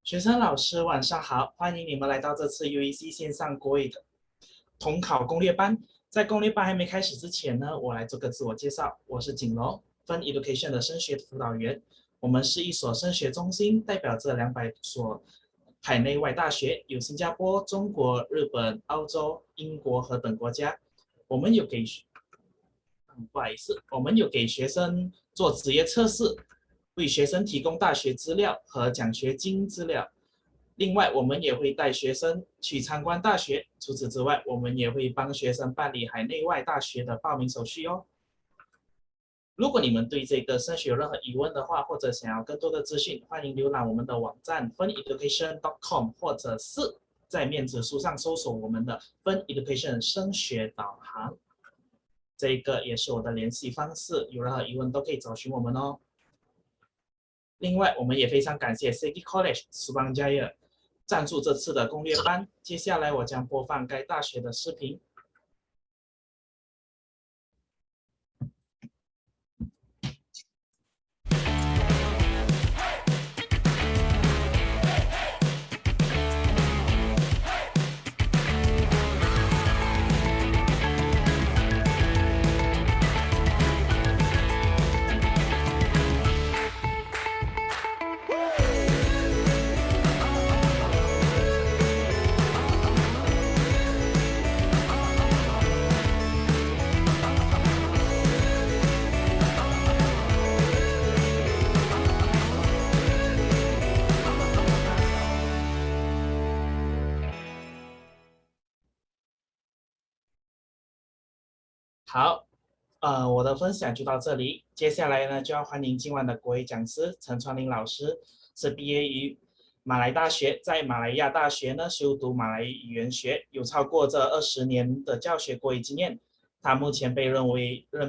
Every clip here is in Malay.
学生老师晚上好，欢迎你们来到这次 UEC 线上国语的统考攻略班。在攻略班还没开始之前呢，我来做个自我介绍，我是景龙，Fun Education 的升学辅导员。我们是一所升学中心，代表着200所海内外大学，有新加坡、中国、日本、澳洲、英国和等国家。我们有给不好意思，我们有给学生做职业测试，为学生提供大学资料和奖学金资料。另外，我们也会带学生去参观大学。除此之外，我们也会帮学生办理海内外大学的报名手续哦。如果你们对这个升学有任何疑问的话，或者想要更多的资讯，欢迎浏览我们的网站 funeducation.com， 或者是在面子书上搜索我们的 Fun Education 升学导航。这个也是我的联系方式，有任何疑问都可以找询我们哦。另外，我们也非常感谢 City College Subangjaya 赞助这次的攻略班。接下来我将播放该大学的视频。好，我的分享就到这里。接下来呢，就要欢迎今晚的国语讲师陈传林老师，是毕业于马来大学，在马来亚大学呢修读马来语言学，有超过这20年的教学国语经验。他目前被任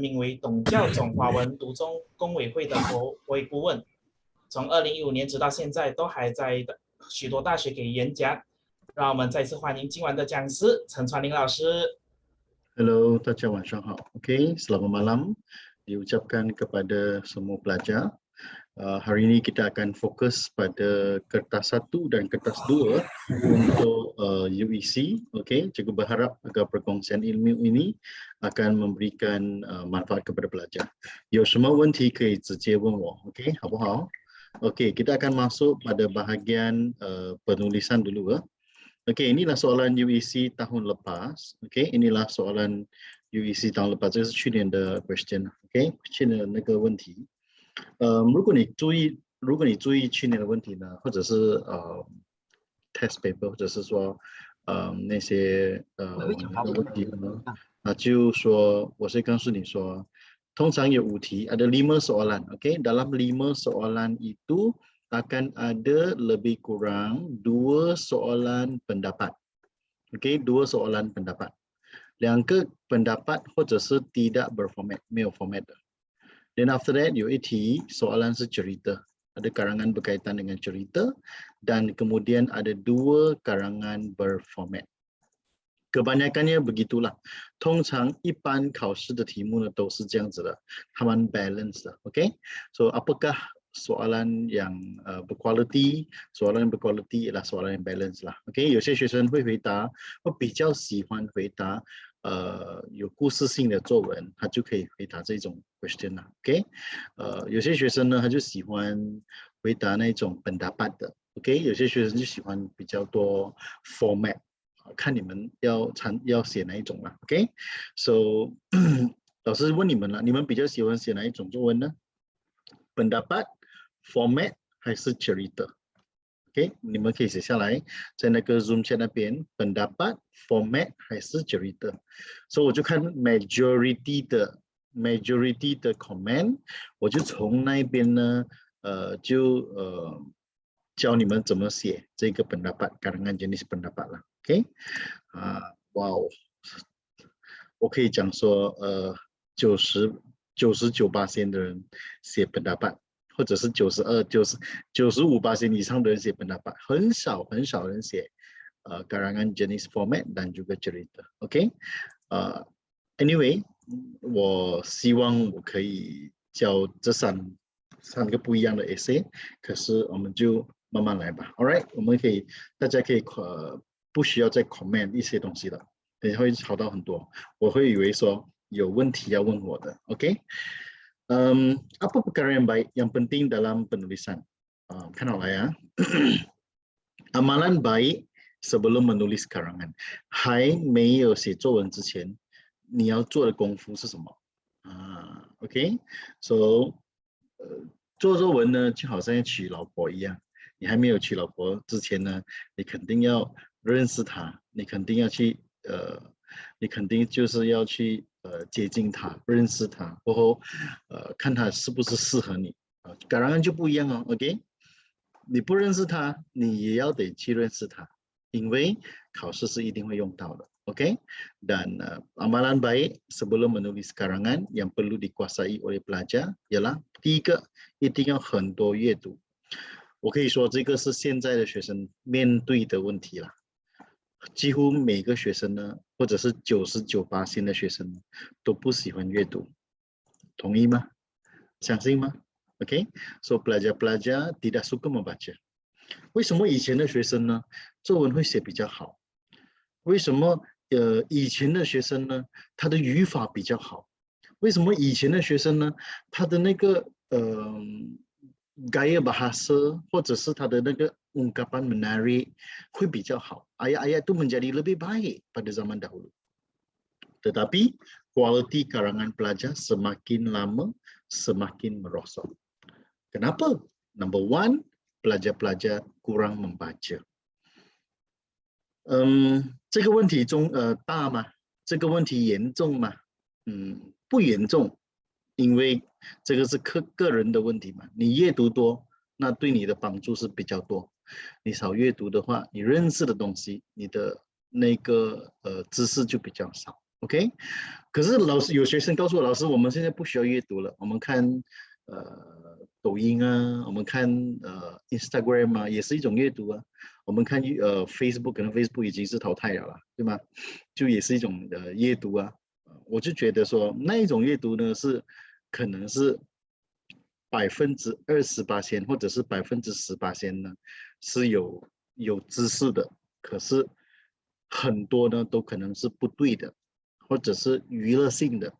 命为董教总华文读中工委会的国语顾问，从2015年直到现在都还在许多大学给演讲。让我们再次欢迎今晚的讲师陈传林老师。Hello, 大家晚上好。OK, selamat malam diucapkan kepada semua pelajar. Hari ini kita akan fokus pada kertas 1 dan kertas 2 untuk UEC. OK, cikgu berharap agar perkongsian ilmu ini akan memberikan manfaat kepada pelajar. 有什么问题可以直接问我 OK, 好不好 OK, kita akan masuk pada bahagian penulisan dulu. Okey, inilah soalan UEC tahun lepas. Okey, inilah soalan UEC tahun lepas，这是去年的 question。OK， 去年的那个问题。如果你注意去年的问题呢，或者是test paper， 或者是说那些问题呢，就说我是告诉你说，通常有5题，ada 5 soalan. Okey, dalam 5 soalan itu akan ada lebih kurang 2 soalan pendapat. Okey, 2 soalan pendapat. 2个 pendapat 或者是 tidak berformat, 没有 format 的。Then after that 有一题 soalan 是 cerita. Ada karangan berkaitan dengan cerita dan kemudian ada 2 karangan berformat. Kebanyakannya begitulah. 通常一般考试的题目呢都是这样子的，他们 balance 的。OK, so apakah soalan yang berkualiti, soalan yang berkualiti ialah soalan yang balance lah. OK， 有些学生会比较喜欢回答有故事性的作文，他就可以回答这种 question 啦。OK， 有些学生呢他就喜欢回答那种pendapat的。OK， 有些学生就喜欢比较多 format， 看你们要写哪一种啦。OK，so 老师问你们了，你们比较喜欢写哪一种作文呢？pendapat, format 还是 cerita? OK， 你们可以写下来，在那个 Zoom chat 那边 pendapat, format 还是 cerita。所以我就看 majority 的 comment， 我就从那边呢教你们怎么写这个 pendapat, karangan jenis pendapat 啦。OK， 哇哦，我可以讲说99% 的人写pendapat，或者是95% 以上的人写pendapat， 很少人写karangan jenis format dan juga cerita。 OK， anyway， 我希望我可以教这三个不一样的 essay， 可是我们就慢慢来吧。Alright， 大家可以不需要再 comment 一些东西了，等一下会吵到很多。我会以为说有问题要问我的 ，OK？ apa perkara yang baik yang penting dalam penulisan? Kan ya. Amalan baik sebelum menulis karangan. 还没有写作文之前，你要做的功夫是什么？OK，so 做作文呢，就好像娶老婆一样，你还没有娶老婆之前呢，你肯定要认识她，你肯定要去你肯定就是要去接近她，认识她，过后看她是不是适合你karangan就不一样哦 ，OK？ 你不认识他，你也要得去认识他，因为考试是一定会用到的 ，OK？ Dan amalan baik sebelum menulis karangan yang perlu dikuasai oleh pelajar ialah 第一个一定要很多阅读。我可以说这个是现在的学生面对的问题啦，几乎每个学生呢，或者是99%的学生都不喜欢阅读，同意吗？相信吗？OK，so pelajar-pelajar tidak suka membaca。为什么以前的学生呢，作文会写比较好？为什么以前的学生呢，他的语法比较好？为什么以前的学生呢，他的那个gaya bahasa 或者是他的那个ungkapan menarik 会比较好？ayat-ayat itu menjadi lebih baik pada zaman dahulu。Tetapi kualiti karangan pelajar semakin lama semakin merosot。Kenapa? Number one, pelajar-pelajar kurang membaca。这个问题大吗？这个问题严重吗？不严重，因为这个是个人的问题嘛。你阅读多，那对你的帮助是比较多。你少阅读的话，你认识的东西，你的那个知识就比较少。OK？ 可是有学生告诉我，老师，我们现在不需要阅读了，我们看抖音啊，我们看Instagram 啊，也是一种阅读啊。我们看Facebook， 可能 Facebook 已经是淘汰了，对吗？就也是一种阅读啊。我就觉得说那一种阅读呢，是可能是28%或者是10%呢，是有知识的，可是很多呢都可能是不对的，或者是娱乐性的。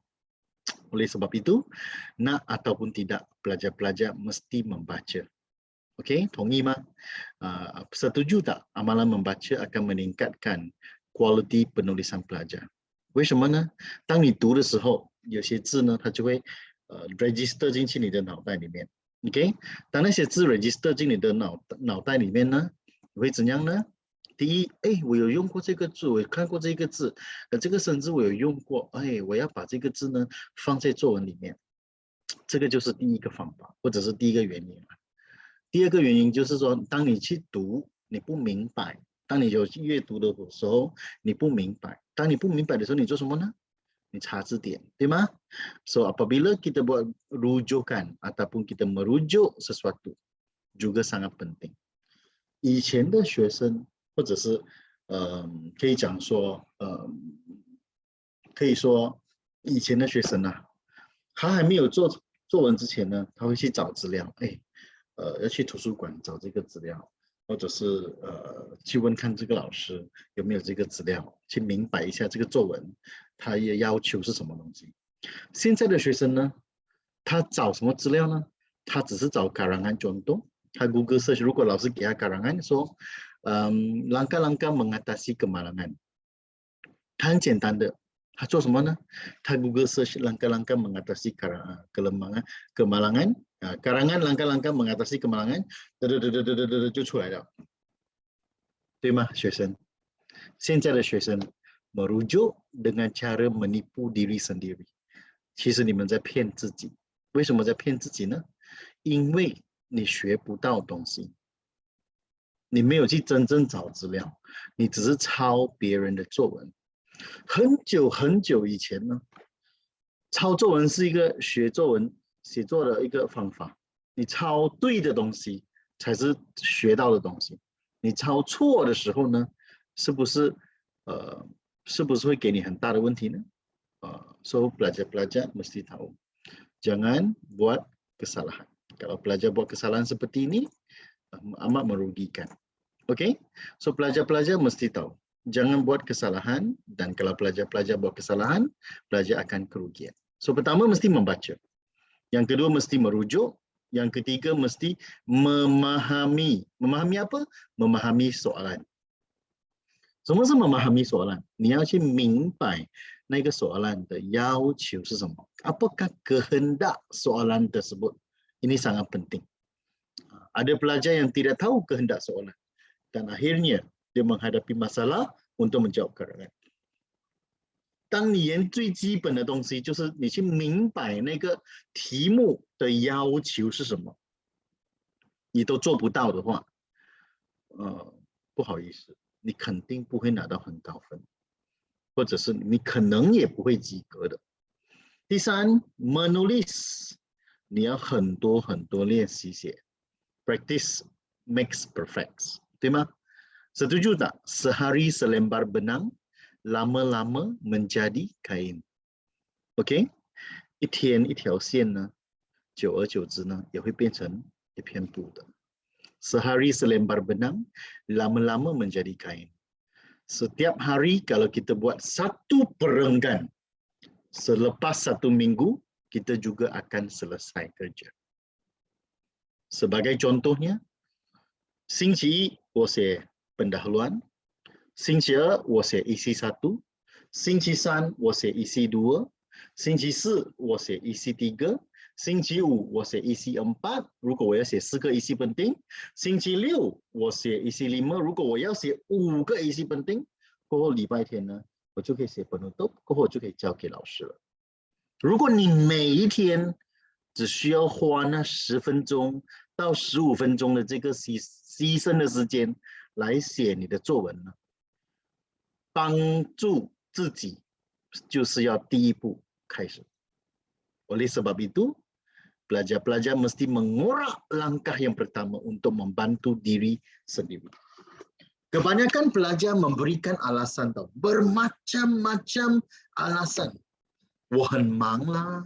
Oleh sebab itu, nak ataupun tidak, pelajar-pelajar mesti membaca. Okey, 同意吗？setuju tak amalan membaca akan meningkatkan kualiti penulisan pelajar？ 为什么呢？当你读的时候，有些字呢，它就会register 进去你的脑袋里面。OK， 当那些字 register 进你的脑袋里面呢，你会怎样呢？第一，我有用过这个字，我有看过这个字，这个生字我有用过，我要把这个字呢放在作文里面，这个就是第一个方法，或者是第一个原因。第二个原因就是说，当你去读，你不明白；当你有阅读的时候，你不明白。当你不明白的时候，你做什么呢？你查字典，对吗？ So apabila kita buat rujukan ataupun kita merujuk sesuatu juga sangat penting。以前的学生，或者是可以讲说可以说以前的学生啊，他还没有做作文之前呢，他会去找资料，要去图书馆找这个资料，或者是去问看这个老师有没有这个资料，去明白一下这个作文他也要求是什么东西。现在的学生呢，他找什么资料呢？他只是找karangan contoh，他 Google search， 如果老师给他karangan说langkah-langkah mengatasi kemalangan， 他很简单的，他做什么呢？他 Google search langkah-langkah mengatasi kemalangan， karangan langkah-langkah mengatasi kemalangan， 就出来了，对吗？学生，现在的学生merujuk dengan cara menipu diri sendiri， 其实你们在骗自己。为什么在骗自己呢？因为你学不到东西，你没有去真正找资料，你只是抄别人的作文。很久很久以前呢，抄作文是一个学作文写作的一个方法，你抄对的东西才是学到的东西。你抄错的时候呢，是不是会给你很大的问题呢？So pelajar-pelajar mesti tahu, jangan buat kesalahan. Kalau pelajar buat kesalahan seperti ini, amat merugikan. Okay? So pelajar-pelajar mesti tahu, jangan buat kesalahan, dan kalau pelajar-pelajar buat kesalahan, pelajar akan kerugian. So pertama mesti membaca. Yang kedua mesti merujuk. Yang ketiga mesti memahami. Memahami apa? Memahami soalan. 什么是 memahami soalan? 你要去明白那个 soalan 的要求是什么? Apakah kehendak soalan tersebut? Ini sangat penting. Ada pelajar yang tidak tahu kehendak soalan dan akhirnya dia menghadapi masalah untuk menjawab karangan. 当你连最基本的东西就是你去明白那个题目的要求是什么，你都做不到的话，不好意思，你肯定不会拿到很高分，或者是你可能也不会及格的。第三 menulis 你要很多练习写 practice makes perfect 对吗 setuju tak sehari selembar benang lama-lama menjadi kain OK 一天一条线呢久而久之呢也会变成一片布的 sehari selembar benang lama-lama menjadi kain setiap hari kalau kita buat satu perenggan selepas satu minggu kita juga akan selesai kerja. Sebagai contohnya, 星期一我写pendahuluan, 星期二我写 isi 1, 星期三我写 isi 2, 星期四我写 isi 3, 星期五我写 isi 4, 如果我要写4个 isi penting, 星期六我写 isi 5, 如果我要写5个 isi penting, 过后礼拜天呢我就可以写 penutup, 过后我就可以交给老师了。如果你每一天只需要花那10分钟到15分钟的这个牺牲的时间来写你的作文呢，帮助自己就是要第一步开始。Oleh sebab itu, pelajar-pelajar mesti mengorak langkah yang pertama untuk membantu diri sendiri. Kebanyakan pelajar memberikan alasan tau, bermacam-macam alasan. 我很忙啦，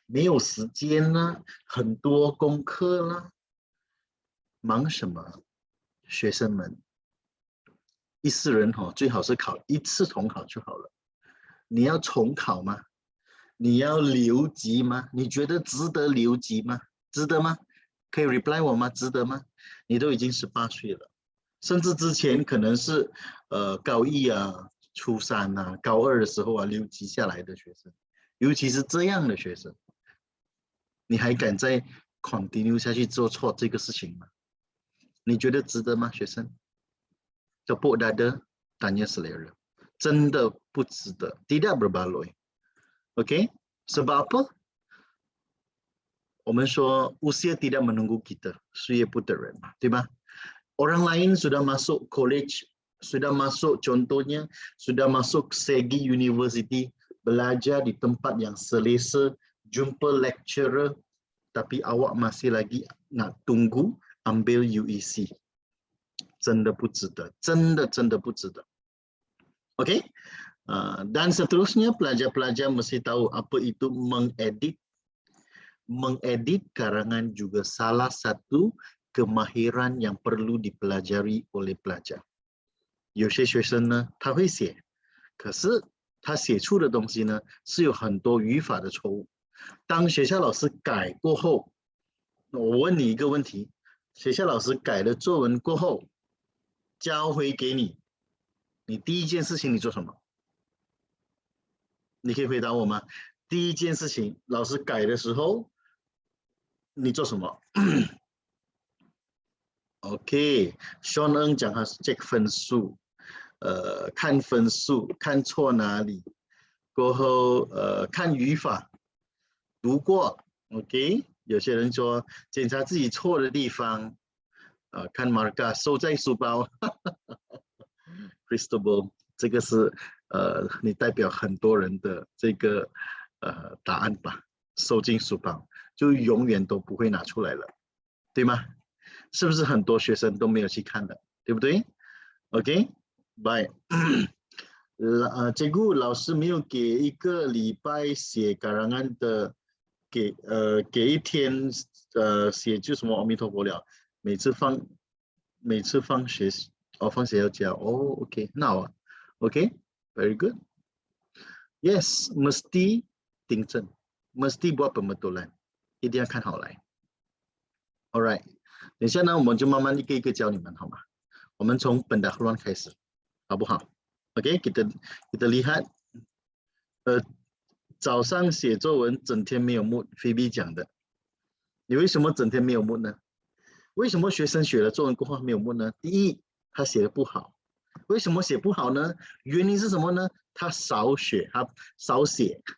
没有时间啦，很多功课啦。忙什么？学生们，一世人最好是考1次统考就好了。你要重考吗？你要留级吗？你觉得值得留级吗？值得吗？可以 reply 我吗？值得吗？你都已经18岁了，甚至之前可能是高1啊、初3啊、高2的时候啊留级下来的学生。尤其是这样的学生，你还敢再 continue 下去做错这个事情吗？你觉得值得吗，学生？ Tepuk dada, tanya selera. 真的不值得， tidak berbaloi. OK? Sebab apa? 我们说 usia tidak menunggu kita, 岁月不等人，对吧？ Orang lain sudah masuk college, sudah masuk contohnya, sudah masuk Segi University, belajar di tempat yang selesa, jumpa lecturer, tapi awak masih lagi nak tunggu ambil UEC. 真的不值得，真的不值得。OK? Dan seterusnya pelajar-pelajar mesti tahu apa itu mengedit. Mengedit karangan juga salah satu kemahiran yang perlu dipelajari oleh pelajar. 有些学生呢，他会写，可是他写出的东西呢，是有很多语法的错误。当学校老师改过后，我问你一个问题：学校老师改了作文过后，交回给你，你第一件事情你做什么？你可以回答我吗？第一件事情，老师改的时候，你做什么？OK，Sean Ng 讲他是 check 分数，看分数，看错哪里，过后看语法，读过 ，OK， 有些人说检查自己错的地方，看 marka 收在书包，Cristobal， 这个是你代表很多人的这个答案吧，收进书包，就永远都不会拿出来了，对吗？是不是很多学生都没有去看的，对不对 ？OK， baik cikgu 老师没有给一个礼拜写karangan的，给一天写就什么阿弥陀佛了，每次放每次放学放学要交。Oh, okay. Now, okay, very good. Yes, mesti 订正, mesti buat pembetulan. 一定要看好来。Alright， 等一下呢，我们就慢慢一个一个教你们，好吗？我们从pendahuluan开始，好不好 ？OK， kita lihat，早上写作文整天没有 mood，Phoebe 讲的。你为什么整天没有 mood 呢？为什么学生学了作文过后没有 mood 呢？第一，他写的不好。为什么写不好呢？原因是什么呢？他少写。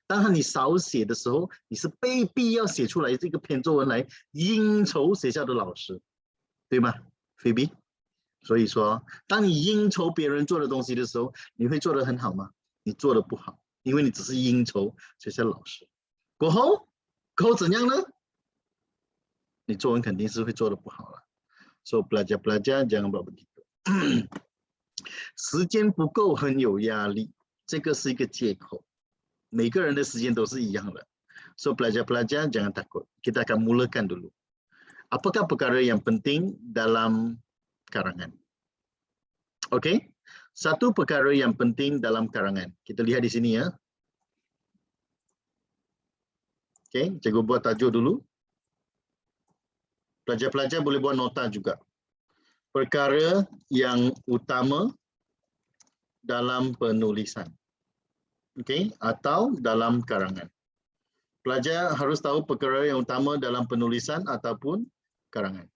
当你少写的时候，你是被必要写出来这个篇作文来应酬学校的老师，对吗 ，Phoebe？ 所以说，当你应酬别人做的东西的时候，你会做得很好吗？你做得不好，因为你只是应酬学校老师。过后怎样呢？你作文肯定是会做得不好了。So pelajar jangan buat begitu 。时间不够很有压力，这个是一个借口。每个人的时间都是一样的。So pelajar jangan takut. Kita akan mulakan dulu. Apakah perkara yang penting dalam karangan? Okey. Satu perkara yang penting dalam karangan. Kita lihat di sini ya. Okey, cikgu buat tajuk dulu. Pelajar-pelajar boleh buat nota juga. Perkara yang utama dalam penulisan. Okey, atau dalam karangan. Pelajar harus tahu perkara yang utama dalam penulisan ataupun karangan.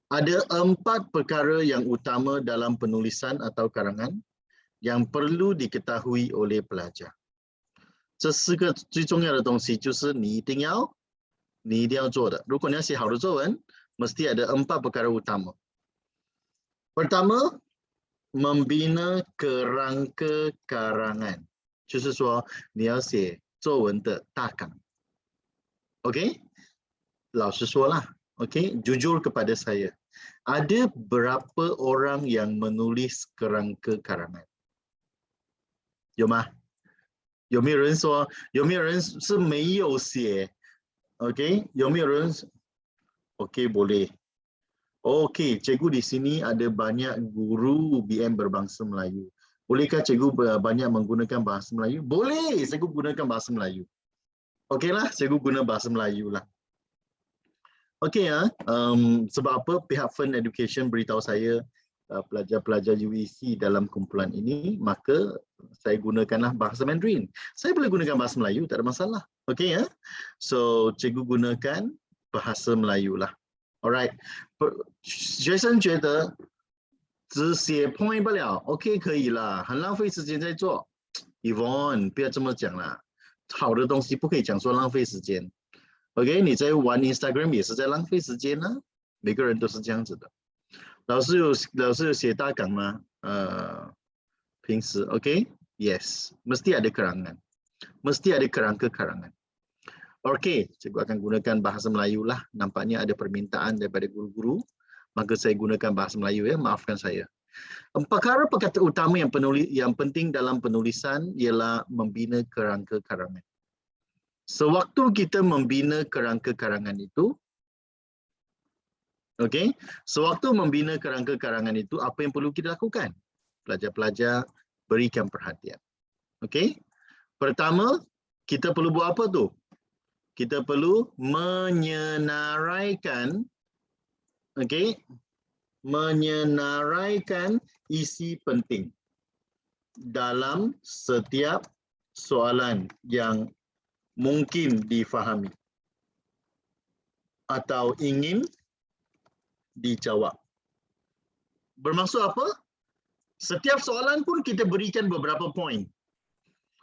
Ada 4 perkara yang utama dalam penulisan atau karangan yang perlu diketahui oleh pelajar. 这4个最重要的东西就是你一定要做的。如果你要写好的作文， mesti ada 4 perkara utama. Pertama, membina kerangka karangan. 就是说你要写作文的大纲。OK， 老实说啦 ，OK， jujur kepada saya. Ada berapa orang yang menulis kerangka karangan? 有吗？有没有人说？有没有人是没有写 ？OK， 有没有人 ？OK， boleh. OK， cikgu di sini ada banyak guru BM berbangsa Melayu. Bolehkah cikgu banyak menggunakan bahasa Melayu? Boleh, cikgu gunakan bahasa Melayu. Okeylah, cikgu guna bahasa Melayu lah. Okey ya, sebab apa pihak Fund Education beritahu saya pelajar-pelajar UEC dalam kumpulan ini, maka saya gunakanlah bahasa Mandarin. Saya boleh gunakan bahasa Melayu, tak ada masalah. Okey ya. So, cikgu gunakan bahasa Melayu lah. Alright. 学生觉得只写 point 不了 ，OK 可以啦，很浪费时间在做。Yvonne， 不要这么讲啦，好的东西不可以讲说浪费时间。OK， 你在玩 Instagram 也是在浪费时间呢，每个人都是这样子的。老师有写大纲吗？平时 OK，yes， mesti ada kerangan， mesti ada kerangka karangan。Okey， cikgu akan gunakan bahasa Melayu lah. Nampaknya ada permintaan daripada guru-guru. Maka saya gunakan bahasa Melayu ya, maafkan saya. Perkara utama yang penting dalam penulisan ialah membina kerangka karangan. Sewaktu kita membina kerangka karangan itu, okey, sewaktu membina kerangka karangan itu, apa yang perlu kita lakukan? Pelajar-pelajar berikan perhatian. Okey. Pertama, kita perlu buat apa tu? Kita perlu menyenaraikan, okey, menyenaraikan isi penting dalam setiap soalan yang mungkin difahami atau ingin dijawab. Bermaksud apa? Setiap soalan pun kita berikan beberapa poin.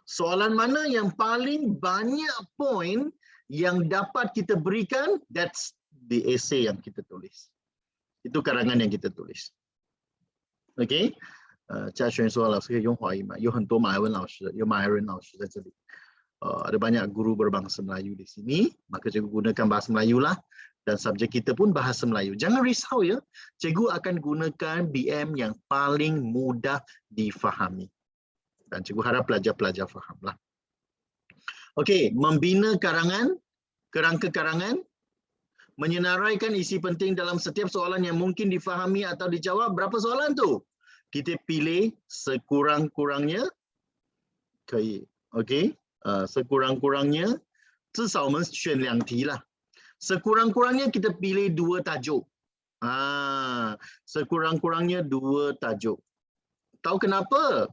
Soalan mana yang paling banyak poin yang dapat kita berikan, that's the essay yang kita tulis. Itu karangan yang kita tulis. OK， 嘉璇说老师可以用华语吗？有很多马来文老师，有马来人老师在这里。Ada banyak guru berbangsa Melayu di sini, maka cikgu gunakan bahasa Melayu lah. Dan subjek kita pun bahasa Melayu. Jangan risau ya, cikgu akan gunakan BM yang paling mudah difahami. Dan cikgu harap pelajar-pelajar fahamlah. Okey, membina karangan, kerangka karangan. Menyenaraikan isi penting dalam setiap soalan yang mungkin difahami atau dijawab. Berapa soalan tu? Kita pilih sekurang-kurangnya. Okey. Sekurang-kurangnya 至少我们选2题啦. Sekurang-kurangnya kita pilih 2 tajuk. Sekurang-kurangnya 2 tajuk. Tahu kenapa?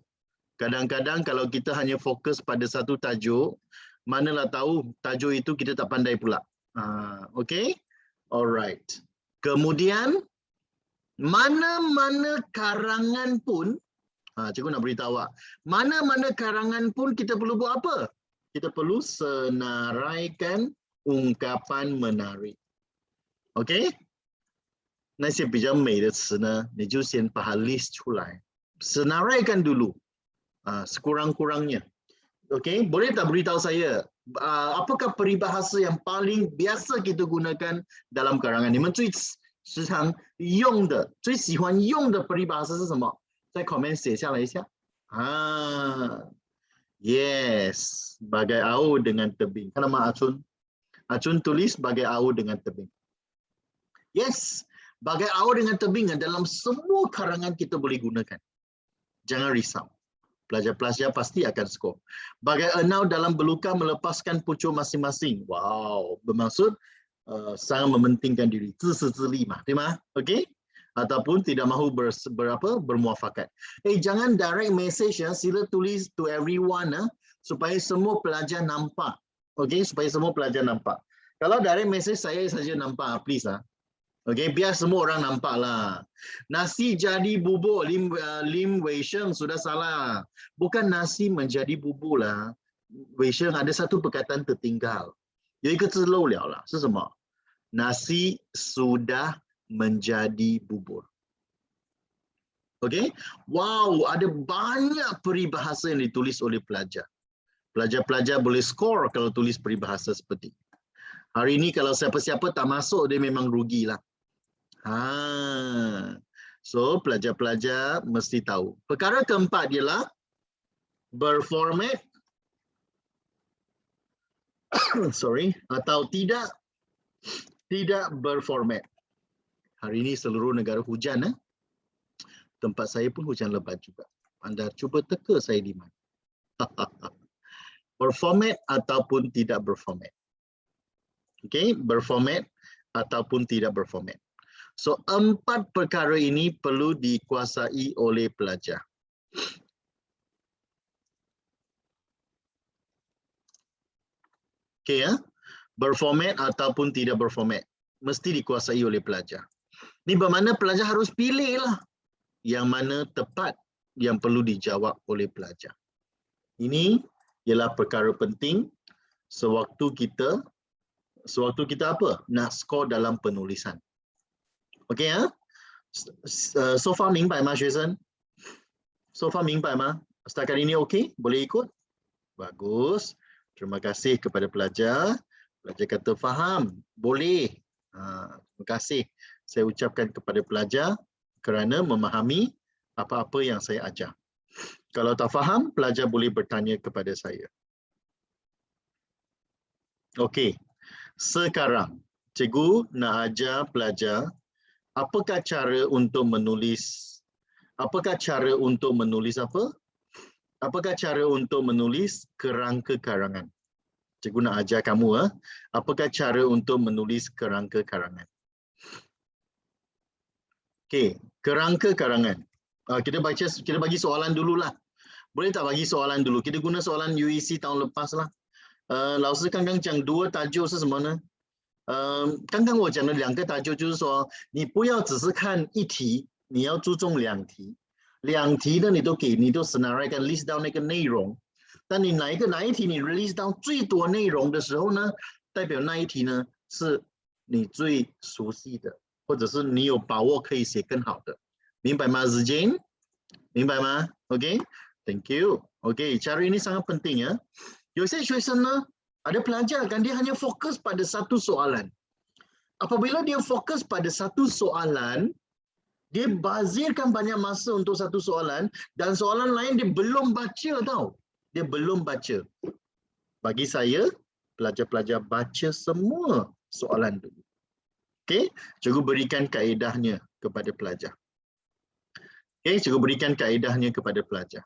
Kadang-kadang kalau kita hanya fokus pada satu tajuk, manalah tahu tajuk itu kita tak pandai pula. Okey? Alright. Kemudian, mana-mana karangan pun, cikgu nak beritahu awak, mana-mana karangan pun kita perlu buat apa? Kita perlu senaraikan ungkapan menarik. Okey? 那些比较美的词呢，你就先把它 list 出来， senaraikan dulu, sekurang-kurangnya. Okey, boleh tak beritahu saya, apakah peribahasa yang paling biasa kita gunakan dalam karangan? 你们最时常用的、最喜欢用的peribahasa 是什么？在 comment 写下来一下。Yes, bagai au dengan tebing. Kan nama Acun? Acun tulis bagai au dengan tebing. Yes, bagai au dengan tebing dalam semua karangan kita boleh gunakan. Jangan risau. Pelajar-pelajar pasti akan skor. Bagai enau dalam belukar melepaskan pucuk masing-masing. Wow, bermaksud sangat mementingkan diri. 自私自利嘛，对吗？ Okey? Ataupun tidak mahu bermuafakat. Jangan direct message ya, sila tulis to everyone supaya semua pelajar nampak. Okey, supaya semua pelajar nampak. Kalau direct message saya saja nampak, please lah. Okey, biar semua orang nampak lah. Nasi jadi bubur, Lim Wei Sheng sudah salah. Bukan nasi menjadi bubur lah. Wei Sheng ada satu perkataan tertinggal. 有一个字漏了了，是什么？ Nasi sudah menjadi bubur. Okey? Wow, ada banyak peribahasa yang ditulis oleh pelajar. Pelajar-pelajar boleh skor kalau tulis peribahasa seperti ini. Hari ini kalau siapa-siapa tak masuk, dia memang rugilah. So, pelajar-pelajar mesti tahu. Perkara keempat ialah berformat atau tidak berformat. Hari ini seluruh negara hujan. Tempat saya pun hujan lebat juga. Anda cuba teka saya di mana. Berformat ataupun tidak berformat. Okey, berformat ataupun tidak berformat. So, 4 perkara ini perlu dikuasai oleh pelajar. Okey ya. Berformat ataupun tidak berformat mesti dikuasai oleh pelajar. Ini bermakna pelajar harus pilihlah yang mana tepat yang perlu dijawab oleh pelajar. Ini ialah perkara penting sewaktu kita apa? Nak skor dalam penulisan. Okey ya? So far 明白吗学生? So far 明白吗? Setakat ini okey? Boleh ikut? Bagus. Terima kasih kepada pelajar. Pelajar kata faham. Boleh. Terima kasih saya ucapkan kepada pelajar kerana memahami apa-apa yang saya ajar. Kalau tak faham, pelajar boleh bertanya kepada saya. Okey. Sekarang, cikgu nak ajar pelajar apakah cara untuk menulis. Apakah cara untuk menulis apa? Apakah cara untuk menulis kerangka karangan? Cikgu nak ajar kamu apakah cara untuk menulis kerangka karangan. Okey, kerangka karangan. Kita bagi soalan dululah. Boleh tak bagi soalan dulu? Kita guna soalan UEC tahun lepas lah. 老师刚刚讲2tajuk是什么呢？刚刚我讲的2个tajuk就是说，你不要只是看1题，你要注重2题。2题呢，你都 senaraikan list down 那个内容。但你哪一题你 release 到最多内容的时候呢，代表那一题呢是你最熟悉的，或者是你有把握可以写更好的，明白吗 Zijin? 明白吗 ？OK, thank you. OK, cara ini sangat penting ya. 有些学生呢，ada pelajar kan dia hanya fokus pada satu soalan. Apabila dia fokus pada satu soalan, dia bazirkan banyak masa untuk satu soalan dan soalan lain dia belum baca tau. Dia belum baca. Bagi saya, pelajar-pelajar baca semua soalan dulu. Okey, cikgu berikan kaedahnya kepada pelajar. Okey, cikgu berikan kaedahnya kepada pelajar.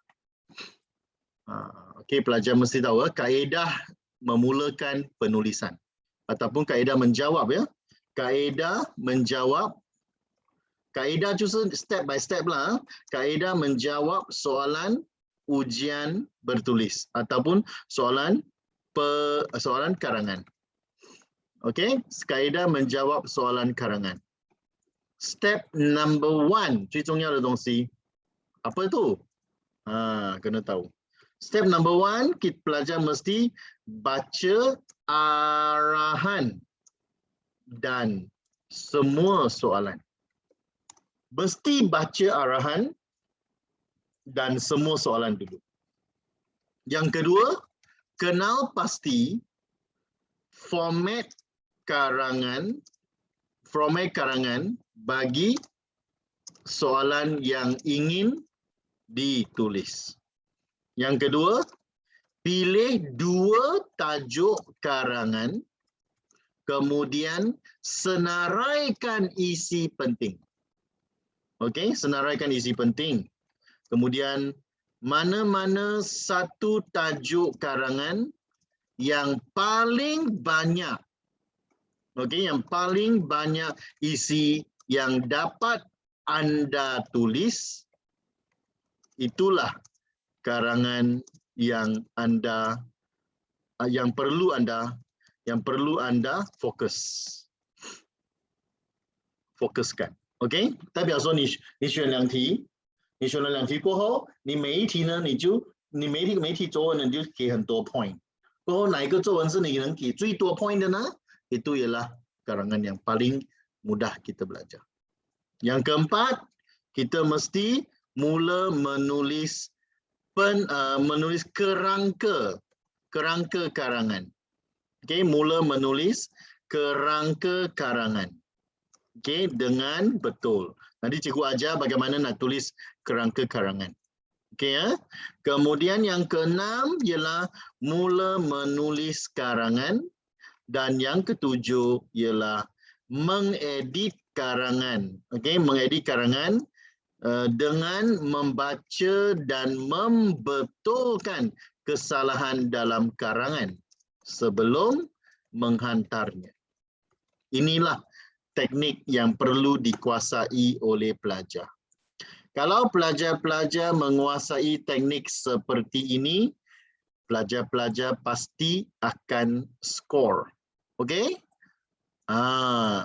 Okey, pelajar mesti tahu kaedah memulakan penulisan ataupun kaedah menjawab ya. Kaedah menjawab, kaedah justru step by step lah. Kaedah menjawab soalan ujian bertulis ataupun soalan karangan. Okey, kaedah menjawab soalan karangan. Step number 1 最重要的东西 apa itu? Kena tahu. Step number 1, kita pelajar mesti baca arahan dan semua soalan. Mesti baca arahan dan semua soalan dulu. Yang kedua, kenal pasti format karangan bagi soalan yang ingin ditulis. Yang kedua, pilih 2 tajuk karangan, kemudian senaraikan isi penting. Okey, senaraikan isi penting. Kemudian mana-mana satu tajuk karangan yang paling banyak, okey, yang paling banyak isi yang dapat anda tulis, itulah karangan yang perlu anda fokuskan. OK， 代表说你选2题，你选了2题过后，你每一题呢，你每一题作文呢，你就给很多 point。过后哪一个作文是你能给最多 point 的呢？ Itu ialah karangan yang paling mudah kita belajar. Yang keempat, kita mesti mula menulis kerangka karangan. Okey, mula menulis kerangka karangan. Okey, dengan betul. Nanti cikgu ajar bagaimana nak tulis kerangka karangan. Okey ya. Kemudian yang keenam ialah mula menulis karangan, dan yang ketujuh ialah mengedit karangan. Okey, mengedit karangan dengan membaca dan membetulkan kesalahan dalam karangan sebelum menghantarnya. Inilah teknik yang perlu dikuasai oleh pelajar. Kalau pelajar-pelajar menguasai teknik seperti ini, pelajar-pelajar pasti akan skor. Okey?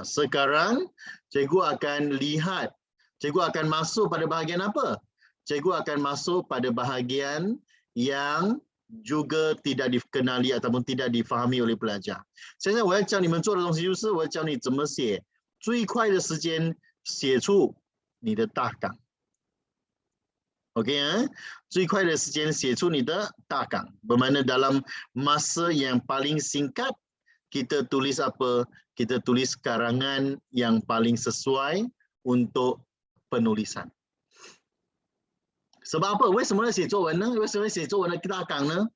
Sekarang cikgu akan lihat, cikgu akan masuk pada bahagian apa? Cikgu akan masuk pada bahagian yang juga tidak dikenali ataupun tidak difahami oleh pelajar. 现在我要教你们做的东西就是我要教你怎么写最快的时间写出你的大纲。Okey, 最快的时间写出你的大纲。Bermakna dalam masa yang paling singkat kita tulis apa? Kita tulis karangan yang paling sesuai untuk penulisan. Sebab apa? 为什么要写作文呢？ 为什么要写作文的大纲呢？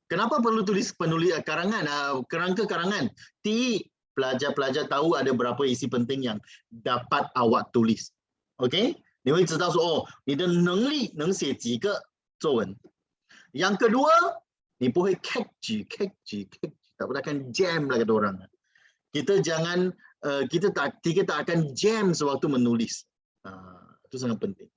Kenapa perlu tulis karangan, kerangka karangan? 第一, pelajar-pelajar tahu ada berapa isi penting yang dapat awak tulis. Okey? 你会知道说你的能力能写几个作文。Yang kedua, 你不会 catchy, tak akan jam lah kata orang. Kita tak akan jam sewaktu menulis. Itu sangat penting.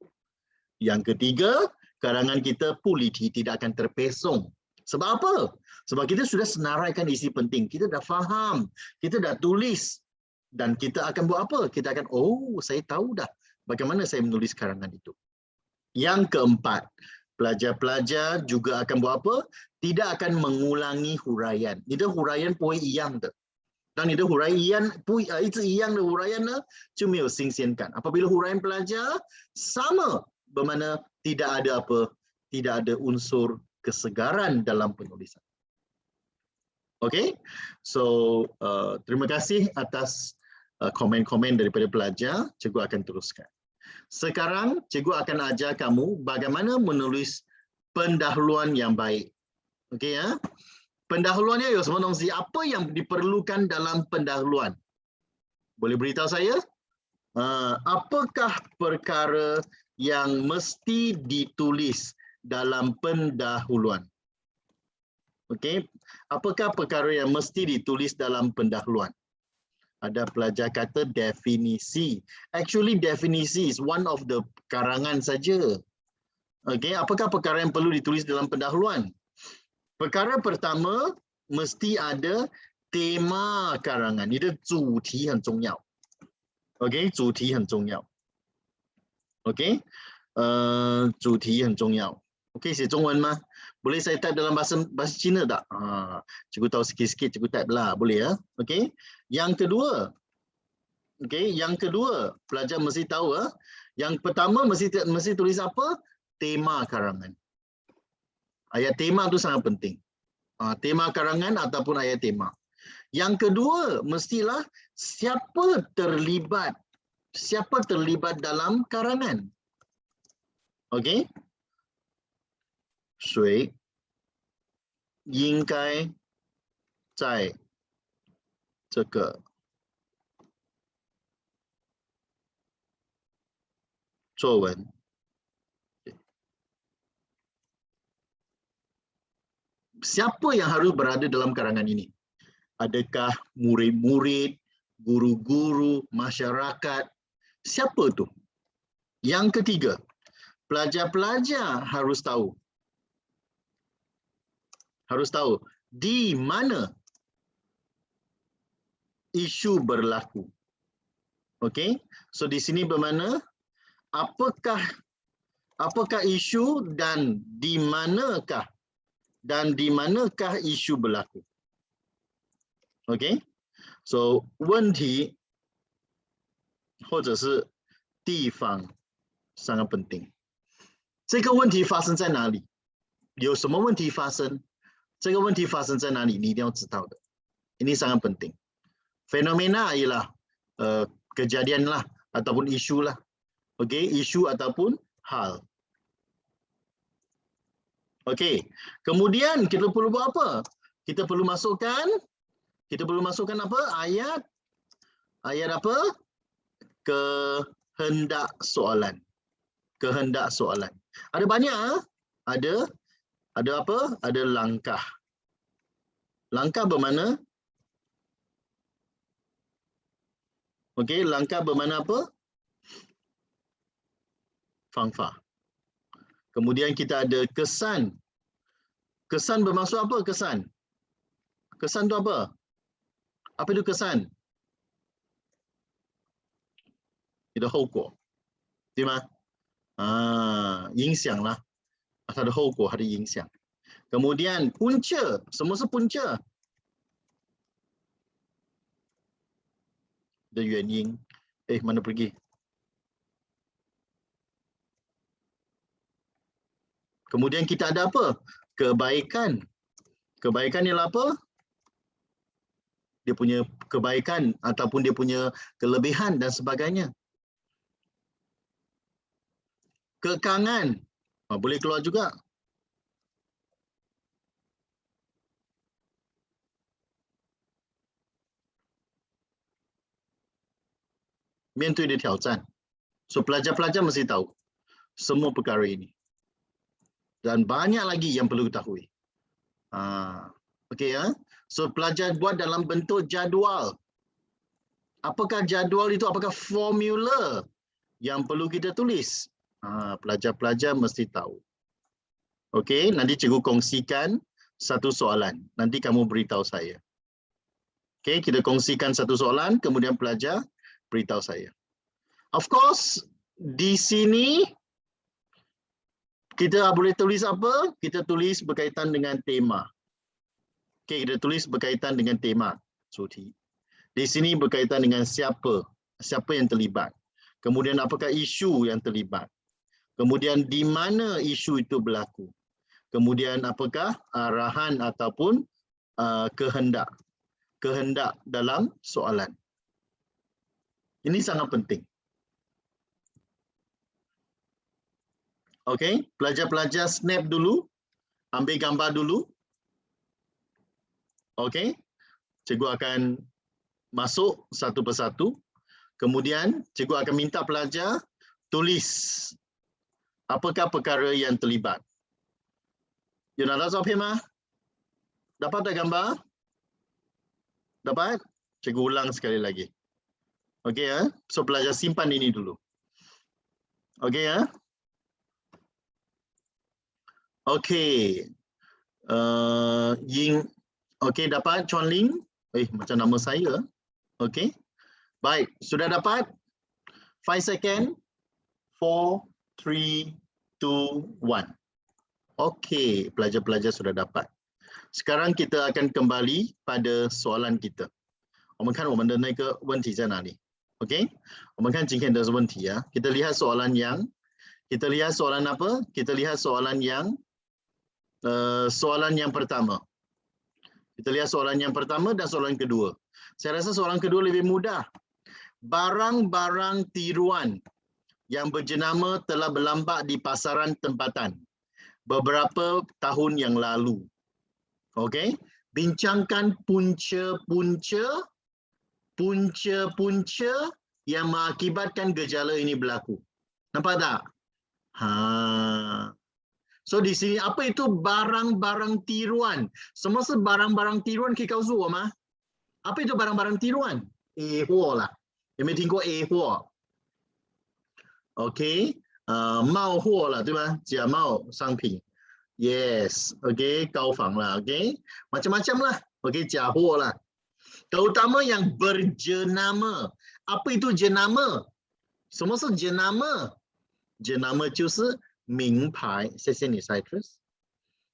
Yang ketiga, karangan kita puliti, tidak akan terpesong. Sebab apa? Sebab kita sudah senaraikan isi penting. Kita dah faham, kita dah tulis. Dan kita akan buat apa? Kita akan, saya tahu dah bagaimana saya menulis karangan itu. Yang keempat, pelajar-pelajar juga akan buat apa? Tidak akan mengulangi huraian. 你的huraian不会一样的。当你的huraian一直一样的huraian呢，就没有新鲜感。Apabila huraian pelajar sama, bermakna tidak ada apa? Tidak ada unsur kesegaran dalam penulisan. Okey? So, terima kasih atas komen-komen daripada pelajar. Cikgu akan teruskan. Sekarang, cikgu akan ajar kamu bagaimana menulis pendahuluan yang baik. Okey ya? Pendahuluannya ada semua dongsi. Apa yang diperlukan dalam pendahuluan? Boleh beritahu saya? Apakah perkara yang mesti ditulis dalam pendahuluan? Okey, apakah perkara yang mesti ditulis dalam pendahuluan? Ada pelajar kata definisi. Actually definisi is one of the karangan saja. Okey, apakah perkara yang perlu ditulis dalam pendahuluan? Perkara pertama mesti ada tema karangan. 你的主题很重要。OK， 主题很重要。OK， 主题很重要。OK， 写中文吗？ Boleh saya type dalam bahasa Cina tak? Cikgu tahu sikit-sikit, cikgu type lah. Boleh ya? OK. Yang kedua, okay, yang kedua, pelajar mesti tahu. Yang pertama mesti tulis apa? Tema karangan. Ayat tema tu sangat penting. Tema karangan ataupun ayat tema. Yang kedua, mestilah siapa terlibat dalam karangan. Okey? 谁应该在这个作文 siapa yang harus berada dalam karangan ini? Adakah murid-murid, guru-guru, masyarakat? Siapa tu? Yang ketiga, pelajar-pelajar harus tahu di mana isu berlaku. Okey? So di sini bermakna apakah isu dan di manakah isu berlaku. OK， so 问题或者是地方 sangat penting。这个问题发生在哪里？有什么问题发生？这个问题发生在哪里？你一定要知道的。Ini sangat penting. Fenomena ialah kejadian lah ataupun isu lah. OK， isu ataupun hal. OK， kemudian kita perlu buat apa? Kita perlu masukkan apa? Ayat apa? Kehendak soalan. Kehendak soalan. Ada banyak. Ada apa? Ada langkah. Langkah bermakna? Okey, langkah bermakna apa? Fangfa. Kemudian kita ada kesan. Kesan bermaksud apa kesan? Kesan tu apa? Apa itu kesan? 你的后果，对吗？影响啦，它的后果，它的影响。Kemudian punca, semua是 punca 的原因。mana pergi? Kemudian kita ada apa? Kebaikan. Kebaikan ialah apa? Dia punya kebaikan ataupun dia punya kelebihan dan sebagainya. Kekangan. Boleh keluar juga. Menyantui dia挑战. So pelajar-pelajar mesti tahu semua perkara ini. Dan banyak lagi yang perlu ketahui. Okey ya. So pelajar buat dalam bentuk jadual. Apakah jadual itu? Apakah formula yang perlu kita tulis? Pelajar-pelajar mesti tahu. Okey, nanti cikgu kongsikan satu soalan. Nanti kamu beritahu saya. Okey, kita kongsikan satu soalan, kemudian pelajar beritahu saya. Of course, di sini kita boleh tulis apa? Kita tulis berkaitan dengan tema. Okey, kita tulis berkaitan dengan tema. Suti. Di sini berkaitan dengan siapa yang terlibat. Kemudian apakah isu yang terlibat. Kemudian di mana isu itu berlaku. Kemudian apakah arahan ataupun kehendak. Kehendak dalam soalan. Ini sangat penting. Okey, pelajar-pelajar snap dulu. Ambil gambar dulu. Okey, cikgu akan masuk satu persatu. Kemudian cikgu akan minta pelajar tulis apakah perkara yang terlibat. 有拿到照片吗？ Dapat tak gambar? Dapat? Cikgu ulang sekali lagi. Okey ya. So pelajar simpan ini dulu. Okey ya. Okey. Ying. Okey dapat Chuan Ling. Macam nama saya. Okey. Baik, sudah dapat? 5 second. 4, 3, 2, 1. Okey, pelajar-pelajar sudah dapat. Sekarang kita akan kembali pada soalan kita. 我们看我们的那个问题在哪里 ？OK， 我们看今天的问题啊。Kita lihat soalan yang, kita lihat soalan apa? Kita lihat soalan yang pertama. Kita lihat soalan yang pertama dan soalan kedua. Saya rasa soalan kedua lebih mudah. Barang-barang tiruan yang berjenama telah berlambak di pasaran tempatan beberapa tahun yang lalu. Okey, bincangkan punca-punca yang mengakibatkan gejala ini berlaku. Nampak tak? So di sini apa itu barang-barang tiruan? Semasa barang-barang tiruan kita告诉我吗? Apa itu barang-barang tiruan? A 货啦，有没有听过 A 货 ？OK， 冒货了，对吧？假冒商品。Yes, okay, 高仿lah, okay, macam-macam lah, okay, 假货lah. Terutama yang berjenama. Apa itu jenama? 什么是jenama? Jenama 就是名牌。谢谢你 Citrus。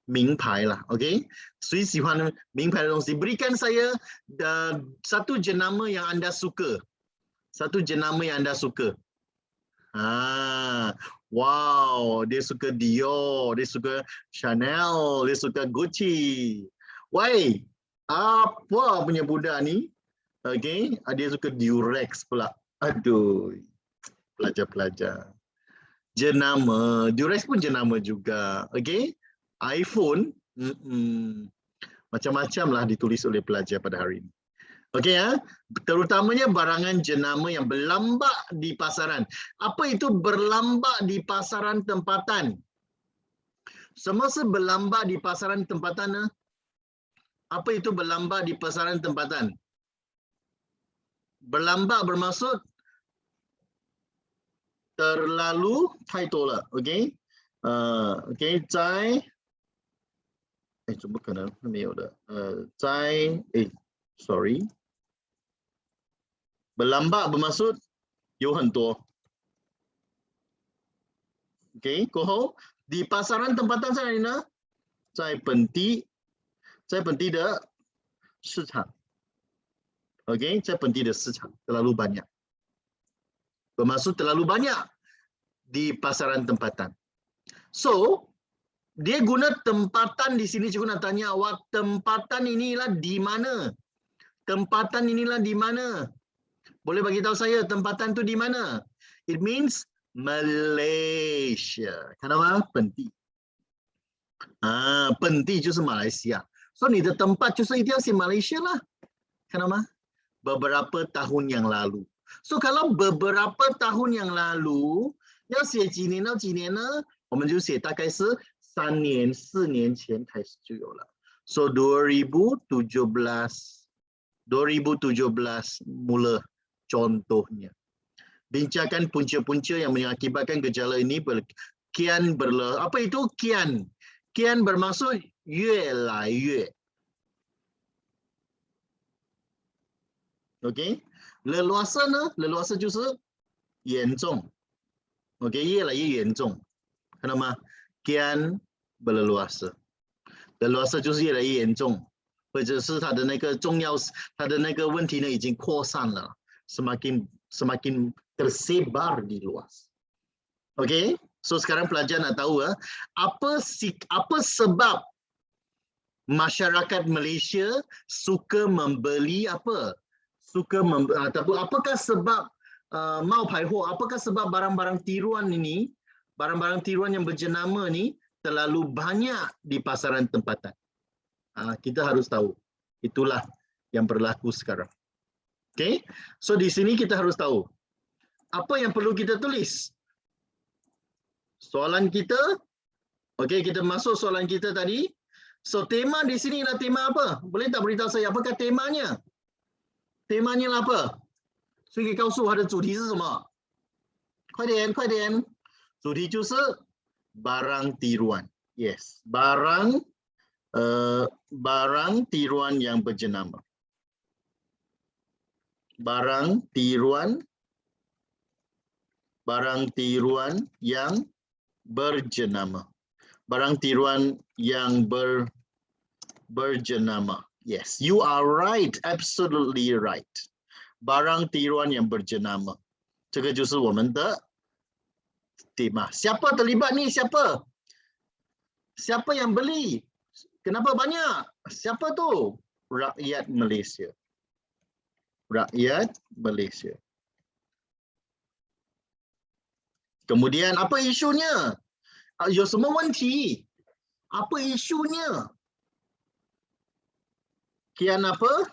名牌lah, okay. 谁喜欢名牌的东西？ Berikan saya satu jenama yang anda suka. Satu jenama yang anda suka. Wow, dia suka Dior, dia suka Chanel, dia suka Gucci. Woi, apa punya budak ni? Okay, dia suka Durex pula. Aduh, pelajar-pelajar. Jenama, Durex pun jenama juga. Okay, iPhone, macam-macam lah ditulis oleh pelajar pada hari ini. Okey ya, terutamanya barangan jenama yang berlambak di pasaran. Apa itu berlambak di pasaran tempatan? Semasa berlambak di pasaran tempatan, apa itu berlambak di pasaran tempatan? Berlambak bermaksud terlalu 太多了 ，OK， OK， 在，怎么可能没有的？在，sorry。Berlambak bermaksud 有很多 ，OK， 过后 di pasaran tempatan 在哪里呢？在本地的市场 ，OK， 在本地的市场 terlalu banyak， bermaksud terlalu banyak di pasaran tempatan. So dia guna tempatan di sini. Cikgu nak tanya awak, tempatan inilah di mana? Tempatan inilah di mana? Boleh bagi tahu saya tempatan tu di mana? It means Malaysia. Kenapa? 本地。本地就是马来西亚。So 你的tempat 就是一定要写 Malaysia lah. Kenapa? Beberapa tahun yang lalu. So kalau beberapa tahun yang lalu 要写几年到几年呢？我们就写大概是3年、4年前开始就有了。So 2017 mula. Contohnya, bincangkan punca-punca yang mengakibatkan gejala ini kian berlalu. Apa itu kian? Kian bermaksud 越来越. OK， leluasa 呢？ leluasa 就是严重。OK， 越来越严重，看到吗？ kian berleluasa， leluasa 就是越来越严重，或者是它的那个重要，它的那个问题呢已经扩散了。Semakin tersebar di luas. Okey, so sekarang pelajar nak tahu apa sebab masyarakat Malaysia suka membeli apa? Ataupun apakah sebab mau paiho? Apakah sebab barang-barang tiruan ini, barang-barang tiruan yang berjenama ni terlalu banyak di pasaran tempatan? Kita harus tahu. Itulah yang berlaku sekarang. Okay, so di sini kita harus tahu apa yang perlu kita tulis. Soalan kita, okay, kita masuk soalan kita tadi. So tema di sini adalah tema apa? Boleh tak beritahu saya apakah temanya? Temanya lah apa? 所以可以告诉我它的主题是什么？快点，快点！主题就是 barang tiruan. Yes, barang tiruan yang berjenama. Barang tiruan yang berjenama. Barang tiruan yang berjenama. Yes, you are right, absolutely right. Barang tiruan yang berjenama. 这个就是我们的 tema. Siapa terlibat ni? Siapa? Siapa yang beli? Kenapa banyak? Siapa tu? Rakyat Malaysia. Rakyat Malaysia. Kemudian apa isunya? 有什么问题? Apa isunya? Kian apa?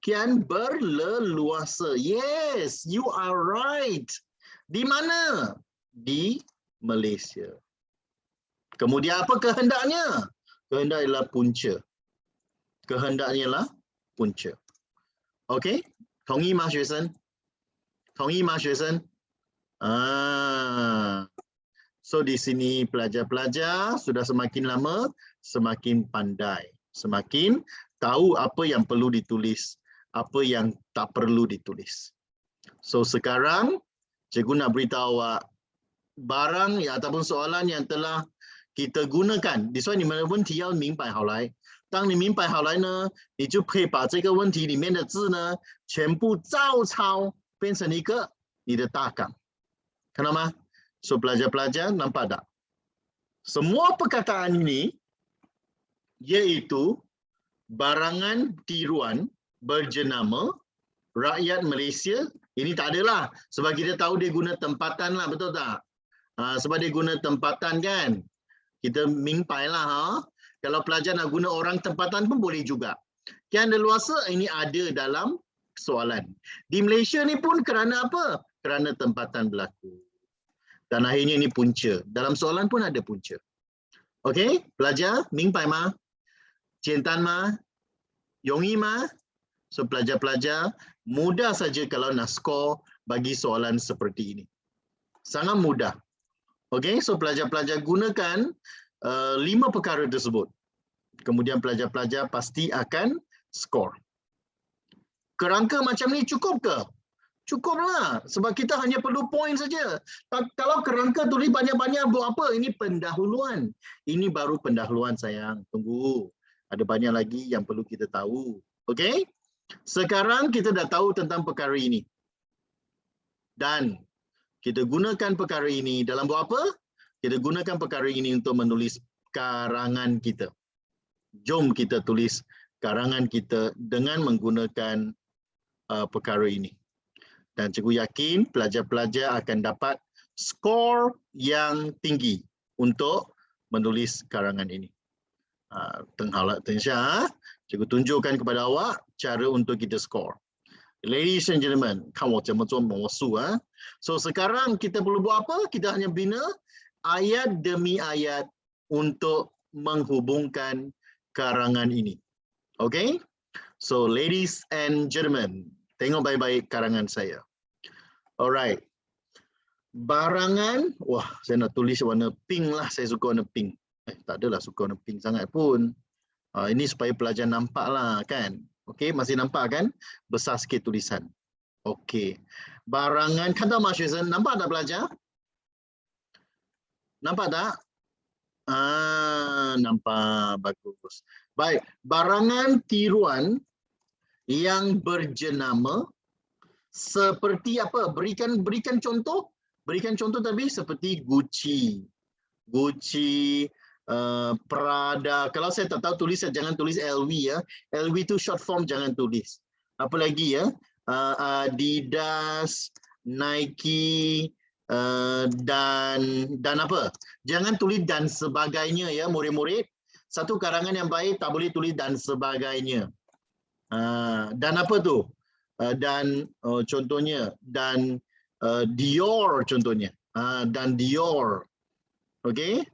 Kian berleluasa. Yes, you are right. Di mana? Di Malaysia. Kemudian apa kehendaknya? Kehendak ialah punca. Kehendaknya ialah punca. Okey? 同意吗学生？同意吗学生？ So di sini pelajar-pelajar sudah semakin lama semakin pandai, semakin tahu apa yang perlu ditulis, apa yang tak perlu ditulis. So sekarang cikgu nak beritahu awak barang ataupun soalan yang telah kita gunakan，所以你们的问题要明白好来。当你明白好来呢，你就可以把这个问题里面的字呢，全部照抄变成一个你的大纲，看到吗？ So pelajar-pelajar nampak tak? Semua perkataan ini iaitu barangan tiruan berjenama rakyat Malaysia. Ini tak adalah sebab kita tahu dia guna tempatan lah, betul tak? Sebab dia guna tempatan kan? Kita mimpai lah. Kalau pelajar nak guna orang tempatan pun boleh juga. Kian leluasa ini ada dalam soalan. Di Malaysia ni pun kerana apa? Kerana tempatan berlaku. Dan akhirnya ini punca. Dalam soalan pun ada punca. Okey, pelajar, mimpai ma? Cientan ma? Yongi ma? So pelajar-pelajar, mudah saja kalau nak skor bagi soalan seperti ini. Sangat mudah. Okey, so pelajar-pelajar gunakan 5 perkara tersebut. Kemudian pelajar-pelajar pasti akan skor. Kerangka macam ni cukup ke? Cukuplah, sebab kita hanya perlu poin saja. Kalau kerangka tulis banyak-banyak buat apa? Ini pendahuluan. Ini baru pendahuluan sayang. Tunggu. Ada banyak lagi yang perlu kita tahu. Okey? Sekarang kita dah tahu tentang perkara ini. Dan kita gunakan perkara ini dalam buat apa? Kita gunakan perkara ini untuk menulis karangan kita. Jom kita tulis karangan kita dengan menggunakan perkara ini. Dan cikgu yakin pelajar-pelajar akan dapat skor yang tinggi untuk menulis karangan ini. Tengah, cikgu tunjukkan kepada awak cara untuk kita skor. Ladies and gentlemen, 看我怎么做魔术啊. So sekarang kita perlu buat apa? Kita hanya bina ayat demi ayat untuk menghubungkan karangan ini. Okay? So ladies and gentlemen, tengok baik-baik karangan saya. Alright. Barangan, wah saya nak tulis warna pink lah, saya suka warna pink. Tak adalah suka warna pink sangat pun. Ini supaya pelajar nampak lah kan. Okey, masih nampak kan? Besar sikit tulisan. Okey. Barangan, kan tahu Mas Yusuf, nampak tak pelajar? Nampak tak? Nampak, bagus. Baik, barangan tiruan yang berjenama seperti apa? Berikan contoh. Berikan contoh tadi seperti Gucci, Prada. Kalau saya tak tahu tulis, jangan tulis LV ya. LV itu short form, jangan tulis. Apa lagi ya? Adidas, Nike, dan apa? Jangan tulis dan sebagainya ya, murid-murid. Satu karangan yang baik tak boleh tulis dan sebagainya. Dan apa tu? dan contohnya, dan Dior contohnya, dan Dior. Okay,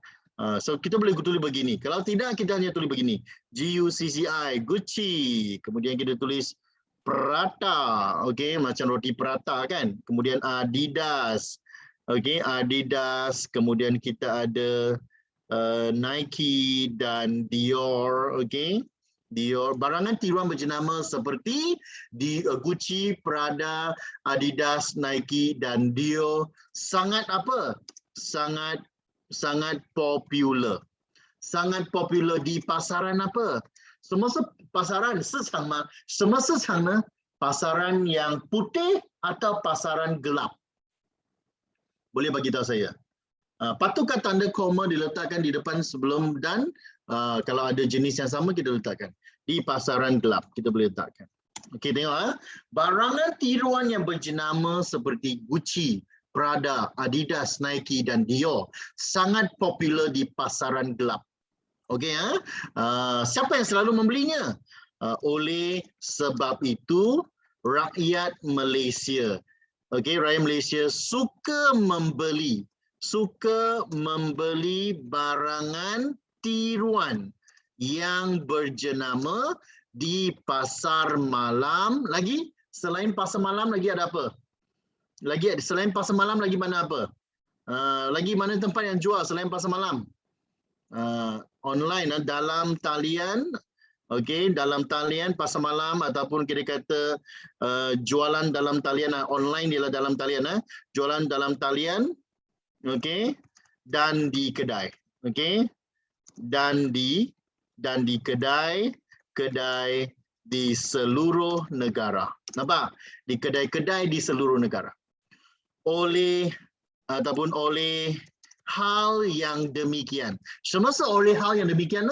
so kita boleh tulis begini. Kalau tidak, kita hanya tulis begini. GUCCI, Gucci. Kemudian kita tulis Prata. Okay, macam roti prata kan. Kemudian Adidas. Okay, Adidas. Kemudian kita ada Nike dan Dior. Okay, Dior. Barangan tiruan berjenama seperti Gucci, Prada, Adidas, Nike dan Dior sangat apa? Sangat popular. Sangat popular di pasaran apa? Semasa pasaran sesama, semasa sana pasaran yang putih atau pasaran gelap. Boleh bagi tahu saya. Patutkah tanda koma diletakkan di depan sebelum dan kalau ada jenis yang sama kita letakkan. Di pasaran gelap kita boleh letakkan. Okey, tengok barangan tiruan yang berjenama seperti Gucci, Prada, Adidas, Nike dan Dior sangat popular di pasaran gelap. Okey, siapa yang selalu membelinya? Oleh sebab itu rakyat Malaysia, okey, rakyat Malaysia suka membeli barangan tiruan yang berjenama di pasar malam. Lagi selain pasar malam lagi ada apa? Lagi selain pasar malam lagi mana apa? Lagi mana tempat yang jual selain pasar malam? Online dalam talian, okey, dalam talian pasar malam ataupun kita kata jualan dalam talian online ialah dalam talian jualan dalam talian, okey, dan di kedai, okey, dan di kedai di seluruh negara. Nampak? Di kedai-kedai di seluruh negara. Oleh hal yang demikian. Semasa oleh hal yang demikian,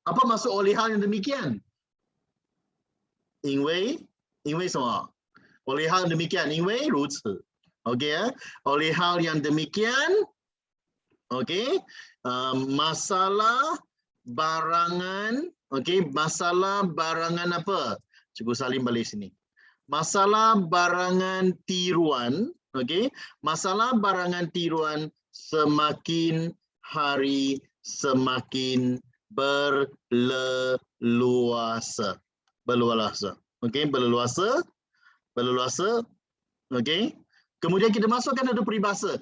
apa maksud oleh hal yang demikian? 因为什么？ oleh hal yang demikian, 因为如此。Okey oleh hal yang demikian, okey, masalah barangan, okey, masalah barangan apa? Cikgu Salim balik sini. Masalah barangan tiruan, okey, masalah barangan tiruan semakin hari semakin berleluasa. Okey, berleluasa. Okey. Kemudian kita masukkan ada peribahasa.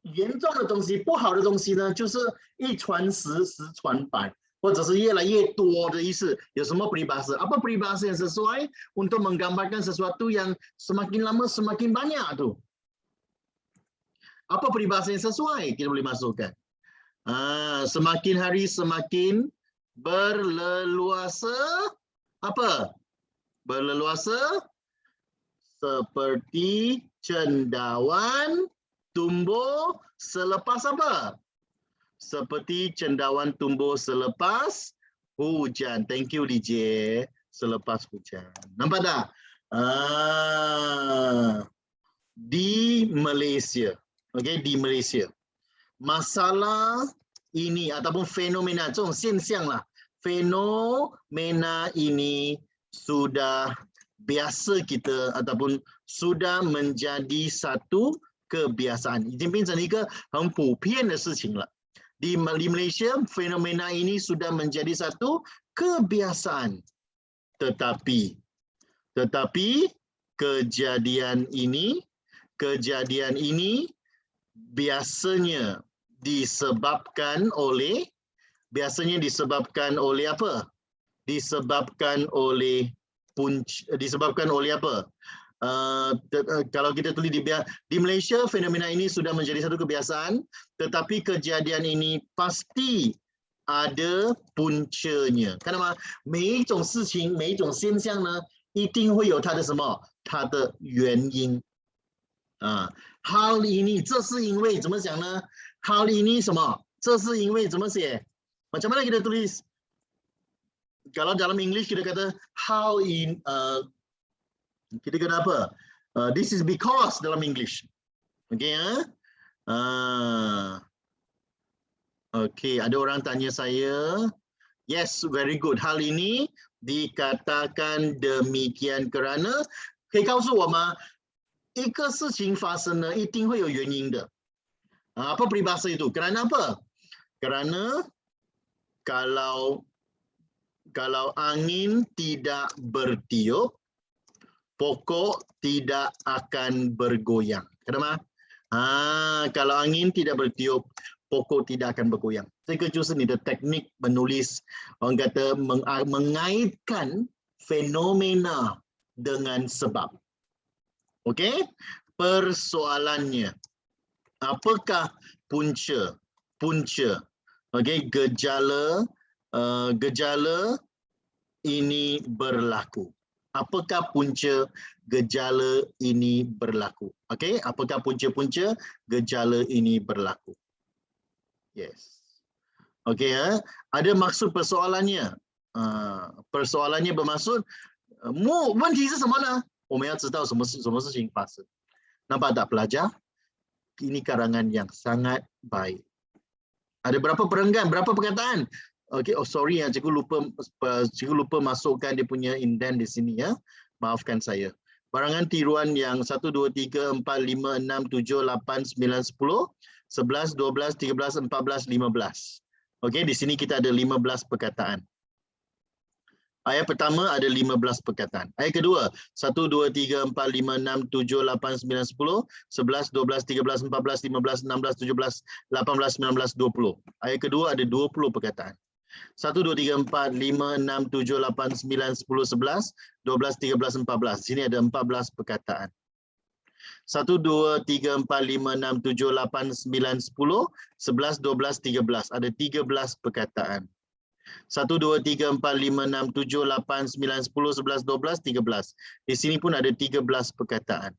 严重的东西，不好的东西呢，就是一传十，十传百，或者是越来越多的意思。有什么 peribahasa? Apa peribahasa yang sesuai untuk menggambarkan sesuatu yang semakin lama semakin banyak tu? Apa peribahasa yang sesuai? Kita boleh masukkan. Semakin hari semakin berleluasa. Apa? Berleluasa seperti cendawan tumbuh selepas apa? Seperti cendawan tumbuh selepas hujan. Thank you DJ. Selepas hujan. Nampak tak? Di Malaysia. Okay, di Malaysia. Masalah ini ataupun fenomena, 这种现象lah. Fenomena ini sudah biasa kita ataupun sudah menjadi satu kebiasaan. 已经变成一个很普遍的事情了。Di Malaysia, fenomena ini sudah menjadi satu kebiasaan. Tetapi kejadian ini biasanya disebabkan oleh apa? Disebabkan oleh apa? Kalau kita tulis di Malaysia, fenomena ini sudah menjadi satu kebiasaan, tetapi kejadian ini pasti ada puncanya. Kenapa? 每一种事情，每一种现象呢，一定会有它的什么？它的原因。hal ini， 这是因为怎么讲呢？ hal ini 什么？这是因为怎么写？ Macam mana kita tulis? Kalau dalam English kita kata how in, kita kata apa? This is because dalam English. Okay, okay, ada orang tanya saya. Yes, very good. Hal ini Dikatakan demikian kerana 可以告诉我们一个事情发生呢一定会有原因的。Apa peribahasa itu? Kerana apa? Kerana kalau angin tidak bertiup, pokok tidak akan bergoyang. Kenapa? Kalau angin tidak bertiup, pokok tidak akan bergoyang. 这个就是你的 teknik menulis, orang kata mengaitkan fenomena dengan sebab. Okey? Persoalannya, apakah punca? Okey, gejala ini berlaku. Apakah punca gejala ini berlaku? Okey, apakah punca-punca gejala ini berlaku? Yes. Okey, ada maksud persoalannya. Persoalannya bermaksud 问题是什么呢？我们要知道什么事情发生。Nampak tak pelajar? Ini karangan yang sangat baik. Ada berapa perenggan, berapa perkataan? Okey, sorry ya, cikgu lupa masukkan dia punya indent di sini ya. Maafkan saya. Barangan tiruan yang 1 2 3 4 5 6 7 8 9 10 11 12 13 14 15. Okey, di sini kita ada 15 perkataan. Ayat pertama ada 15 perkataan. Ayat kedua, 1, 2, 3, 4, 5, 6, 7, 8, 9, 10, 11, 12, 13, 14, 15, 16, 17, 18, 19, 20. Ayat kedua ada 20 perkataan. 1, 2, 3, 4, 5, 6, 7, 8, 9, 10, 11, 12, 13, 14. Sini ada 14 perkataan. 1, 2, 3, 4, 5, 6, 7, 8, 9, 10, 11, 12, 13. Ada 13 perkataan. 1, 2, 3, 4, 5, 6, 7, 8, 9, 10, 11, 12, 13. Di sini pun ada 13 perkataan.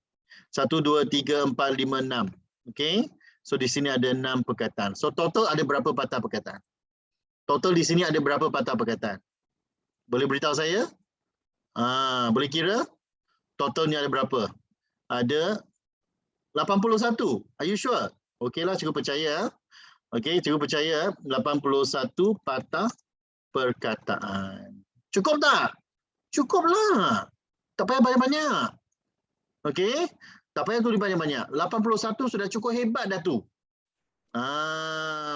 1, 2, 3, 4, 5, 6. Okay. So di sini ada 6 perkataan. So total ada berapa patah perkataan? Total di sini ada berapa patah perkataan? Boleh beritahu saya? Boleh kira? Totalnya ada berapa? Ada 81. Are you sure? Okeylah, cikgu percaya. Okey, cikgu percaya 81 patah perkataan. Cukup tak? Cukuplah. Tak payah banyak-banyak. Okey? Tak payah tulis banyak-banyak. 81 sudah cukup hebat dah tu.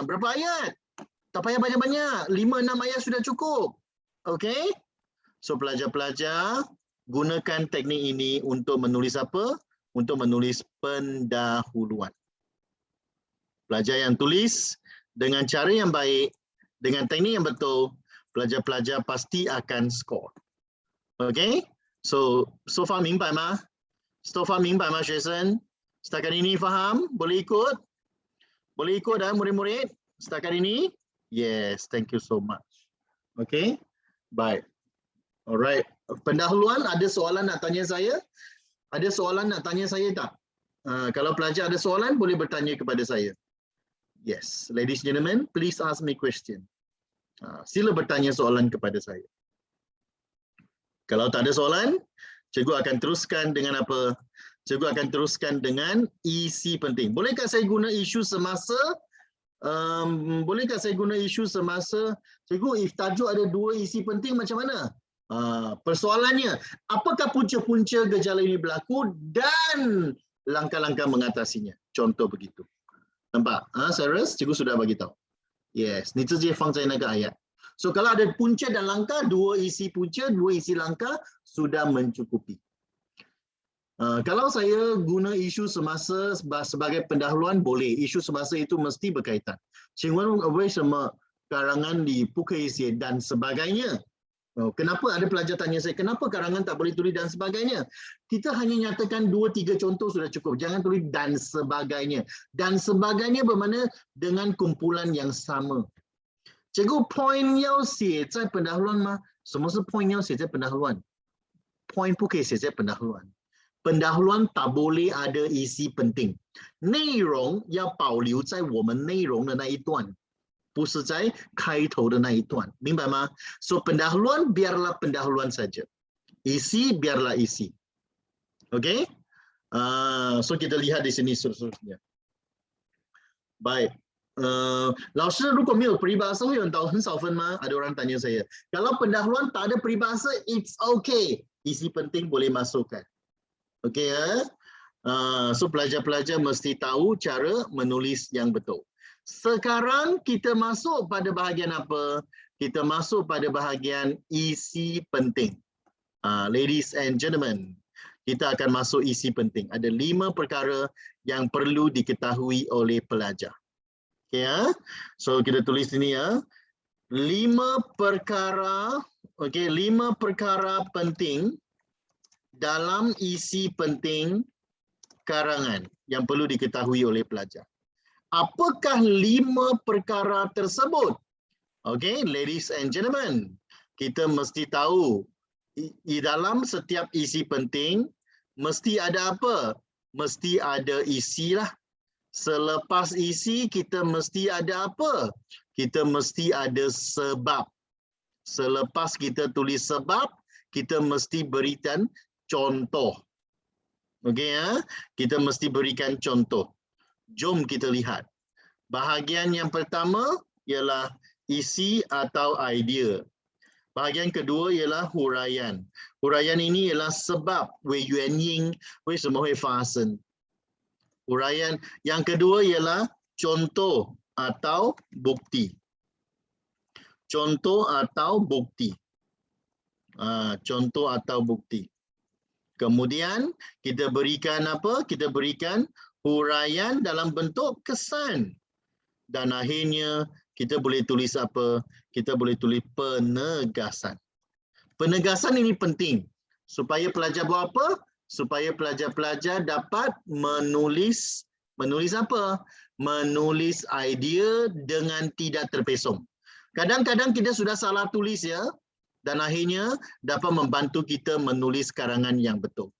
Berapa ayat? Tak payah banyak-banyak. 5-6 ayat sudah cukup. Okey? So pelajar-pelajar, gunakan teknik ini untuk menulis apa? Untuk menulis pendahuluan. Pelajar yang tulis dengan cara yang baik, dengan teknik yang betul, pelajar-pelajar pasti akan skor. Okay? So far 明白吗? So far 明白吗, 学生? Setakat ini faham? Boleh ikut? Boleh ikut dah murid-murid? Setakat ini? Yes, thank you so much. Okay? Baik. Alright. Pendahuluan, ada soalan nak tanya saya? Ada soalan nak tanya saya tak? Kalau pelajar ada soalan, boleh bertanya kepada saya. Yes, ladies and gentlemen, please ask me question. Sila bertanya soalan kepada saya. Kalau tak ada soalan, cikgu akan teruskan dengan apa? Cikgu akan teruskan dengan isi penting. Bolehkah saya guna isu semasa? Bolehkah saya guna isu semasa? Cikgu, if tajuk ada 2 isi penting macam mana? Persoalannya, apakah punca-punca gejala ini berlaku dan langkah-langkah mengatasinya? Contoh begitu. Nampak? Cyrus, cikgu sudah bagi tahu. Yes, ni saja放在那个ayat. So kalau ada punca dan langkah, 2 isi punca, 2 isi langkah sudah mencukupi. Kalau saya guna isu semasa sebagai pendahuluan, boleh. Isu semasa itu mesti berkaitan. 请问为什么karangan di 不可以写 dan sebagainya? Kenapa ada pelajar tanya saya, kenapa karangan tak boleh tulis dan sebagainya? Kita hanya nyatakan 2-3 contoh sudah cukup. Jangan tulis dan sebagainya. Dan sebagainya bermakna dengan kumpulan yang sama. Cikgu, point 要写在pendahuluan吗？什么是 point 要写在pendahuluan？ point 不可以写在pendahuluan。pendahuluan tak boleh ada isi penting. 内容要保留在我们内容的那一段。不是在开头的那一段，明白吗？ So pendahuluan biarlah pendahuluan saja, isi biarlah isi. Okay? So kita lihat di sini seterusnya. Baik. 老师如果没有 peribahasa 会很少分吗？Ada orang tanya saya. Kalau pendahuluan tak ada peribahasa, it's okay. Isi penting boleh masukkan. Okay ya? So pelajar-pelajar mesti tahu cara menulis yang betul. Sekarang kita masuk pada bahagian apa? Kita masuk pada bahagian isi penting. Ladies and gentlemen, kita akan masuk isi penting. Ada 5 perkara yang perlu diketahui oleh pelajar. Okay, ya? So kita tulis sini ya. 5 perkara, okay, 5 perkara penting dalam isi penting karangan yang perlu diketahui oleh pelajar. Apakah 5 perkara tersebut? Okay, ladies and gentlemen, kita mesti tahu di dalam setiap isi penting mesti ada apa? Mesti ada isi lah. Selepas isi kita mesti ada apa? Kita mesti ada sebab. Selepas kita tulis sebab, kita mesti berikan contoh. Okey ya? Kita mesti berikan contoh. Jom kita lihat. Bahagian yang pertama ialah isi atau idea. Bahagian kedua ialah huraian. Huraian ini ialah sebab 原因为什么会发生。Huraian yang kedua ialah contoh atau bukti. Contoh atau bukti. Contoh atau bukti. Kemudian kita berikan apa? Kita berikan huraian dalam bentuk kesan. Dan akhirnya kita boleh tulis apa? Kita boleh tulis penegasan. Penegasan ini penting. Supaya pelajar buat apa? Supaya pelajar-pelajar dapat menulis apa? Menulis idea dengan tidak terpesong. Kadang-kadang kita sudah salah tulis ya, dan akhirnya dapat membantu kita menulis karangan yang betul.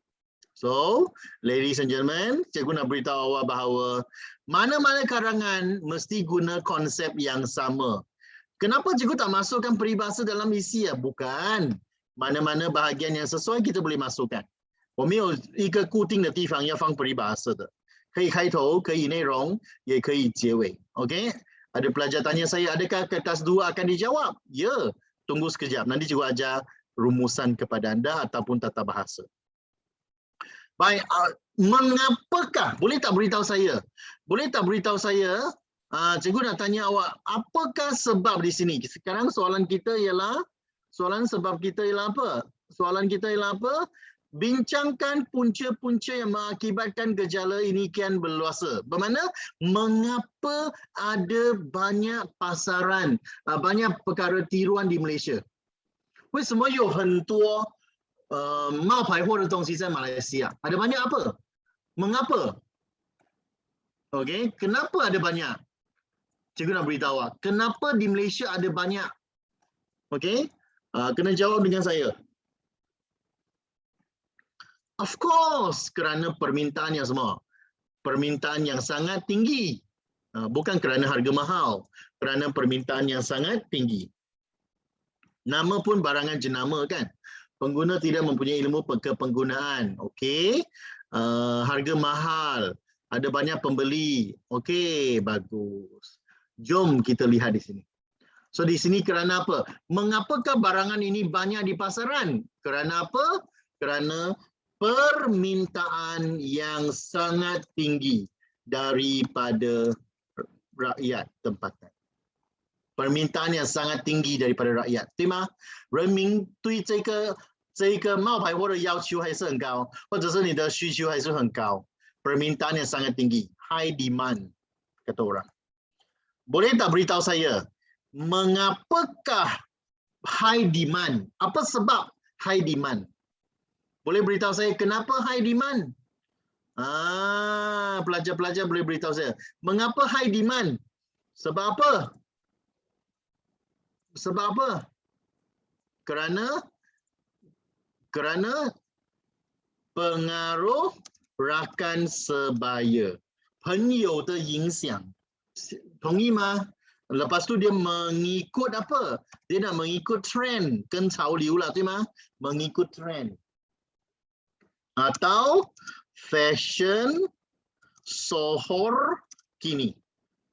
So, ladies and gentlemen, cikgu nak beritahu awak bahawa mana-mana karangan mesti guna konsep yang sama. Kenapa cikgu tak masukkan peribahasa dalam isi ya? Bukan. Mana-mana bahagian yang sesuai kita boleh masukkan. 我没有一个固定的地方要放 peribahasa 的，可以开头，可以内容，也可以结尾。OK？ Ada pelajar tanya saya, adakah kertas 2 akan dijawab? Ya, tunggu sekejap. Nanti cikgu ajar rumusan kepada anda ataupun tata bahasa. Baik, mengapakah? Boleh tak beritahu saya? Boleh tak beritahu saya? Cikgu nak tanya awak, apakah sebab di sini? Sekarang soalan kita ialah, soalan sebab kita ialah apa? Soalan kita ialah apa? Bincangkan punca-punca yang mengakibatkan gejala ini kian berluasa. Bermakna mengapa ada banyak pasaran, banyak perkara tiruan di Malaysia? 为什么有很多冒牌货的东西在马来西亚？ Ada banyak apa? Mengapa? Okey, kenapa ada banyak? Cikgu nak beritahu awak, kenapa di Malaysia ada banyak? Okey, kena jawab dengan saya. Of course, kerana permintaan yang semua. Permintaan yang sangat tinggi. Bukan kerana harga mahal. Kerana permintaan yang sangat tinggi. Nama pun barangan jenama kan. Pengguna tidak mempunyai ilmu kepenggunaan. Okey. Harga mahal. Ada banyak pembeli. Okey, bagus. Jom kita lihat di sini. So di sini kerana apa? Mengapakah barangan ini banyak di pasaran? Kerana apa? Kerana permintaan yang sangat tinggi daripada rakyat tempatan. Permintaan yang sangat tinggi daripada rakyat. 对吗？人民对这个冒牌货的要求还是很高，或者是你的需求还是很高。Permintaan yang sangat tinggi, high demand, kata orang. Boleh tak beritahu saya, mengapakah high demand? Apa sebab high demand? Boleh beritahu saya kenapa high demand? Pelajar-pelajar boleh beritahu saya. Mengapa high demand? Sebab apa? Sebab apa? Kerana pengaruh rakan sebaya. 朋友的影响. 同意吗? Lepas tu dia mengikut apa? Dia nak mengikut trend, 跟潮流lah, 对吗? Mengikut trend. Atau fashion sohor kini.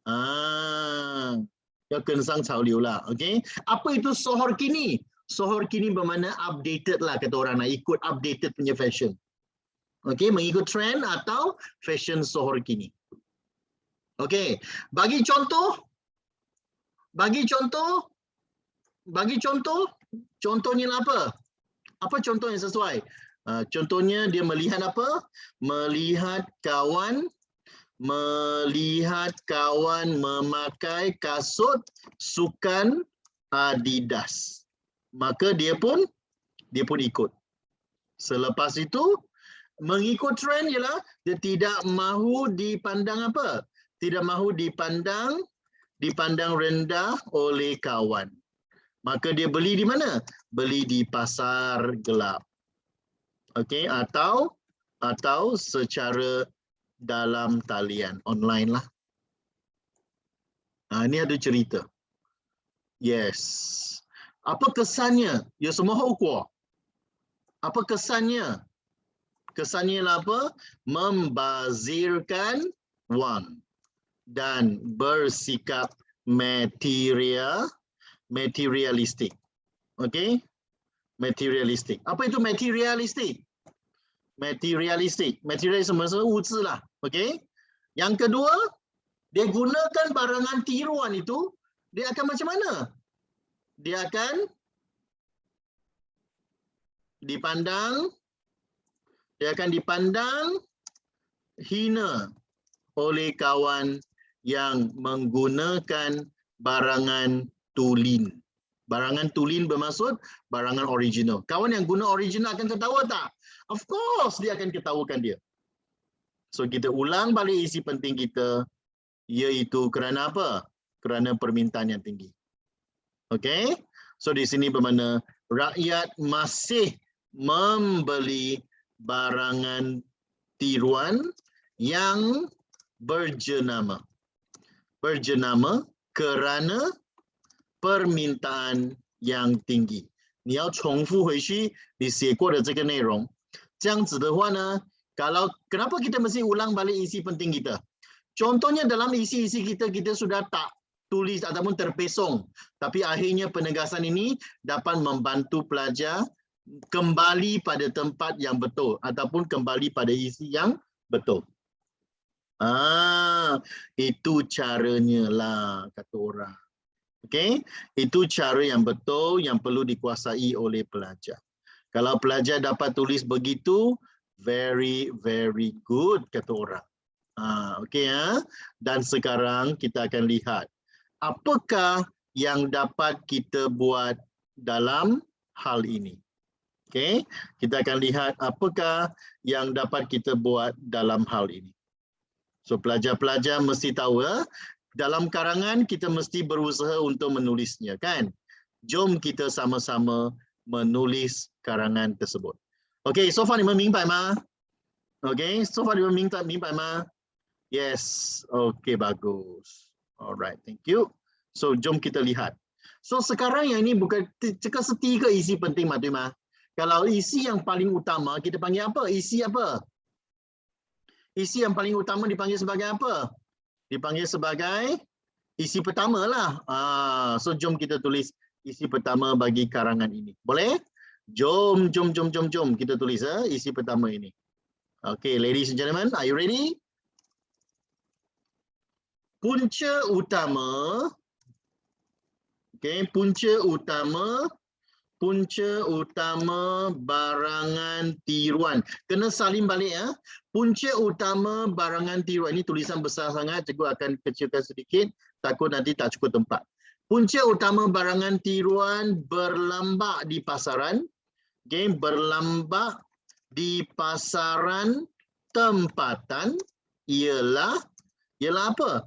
要跟上潮流lah. Okay. Apa itu sohor kini? Sohor kini bermakna updated lah, kata orang, nak ikut updated punya fashion. Okay, mengikut trend atau fashion sohor kini. Okay, bagi contoh, contohnya apa? Apa contoh yang sesuai? Contohnya dia melihat apa? Melihat kawan memakai kasut sukan Adidas. Maka dia pun ikut. Selepas itu mengikut trend ialah dia tidak mahu dipandang apa? Tidak mahu dipandang rendah oleh kawan. Maka dia beli di mana? Beli di pasar gelap. Okey, atau secara dalam talian online lah. Ini ada cerita. Yes. Apa kesannya? Ya semua hukum. Apa kesannya? Kesannya lah apa? Membazirkan wang dan bersikap materialistik. Okey? Materialistik. Apa itu materialistik? Materialistik maksudnya wujud lah. Okey? Yang kedua, dia gunakan barangan tiruan itu, dia akan macam mana? Dia akan dipandang hina oleh kawan yang menggunakan barangan tulen. Barangan tulen bermaksud barangan original. Kawan yang guna original akan ketawa tak? Of course dia akan ketawakan dia. So kita ulang balik isi penting kita, iaitu kerana apa? Kerana permintaan yang tinggi. Okay? So di sini bermakna rakyat masih membeli barangan tiruan yang berjenama kerana permintaan yang tinggi. 你要重复回去你写过的这个内容。这样子的话呢， kenapa kita mesti ulang balik isi penting kita? Contohnya dalam isi-isi kita sudah tak tulis ataupun terpesong. Tapi akhirnya penegasan ini dapat membantu pelajar kembali pada tempat yang betul ataupun kembali pada isi yang betul. Itu caranya lah, kata orang. Okay? Itu cara yang betul yang perlu dikuasai oleh pelajar. Kalau pelajar dapat tulis begitu, very, very good, kata orang. Okay, dan sekarang kita akan lihat apakah yang dapat kita buat dalam hal ini. Okay, kita akan lihat apakah yang dapat kita buat dalam hal ini. So pelajar-pelajar mesti tahu, dalam karangan kita mesti berusaha untuk menulisnya, kan? Jom kita sama-sama menulis karangan tersebut. Okay, so far 你们明白吗? Okay, so far 你们明白吗? Yes, okay, bagus. Alright, thank you. So jom kita lihat. So sekarang yang ini bukan ketiga isi penting, mak, 对吗? Kalau isi yang paling utama kita panggil apa? Isi apa? Isi yang paling utama dipanggil sebagai apa? Dipanggil sebagai isi pertama lah. So jom kita tulis isi pertama bagi karangan ini. Boleh? Jom kita tulis isi pertama ini. Okay, ladies and gentlemen, are you ready? Punca utama. Okay, punca utama barangan tiruan. Kena salin balik ya. Punca utama barangan tiruan. Ini tulisan besar sangat, cikgu akan kecilkan sedikit, takut nanti tak cukup tempat. Punca utama barangan tiruan berlambak di pasaran. Okay, berlambak di pasaran tempatan ialah apa?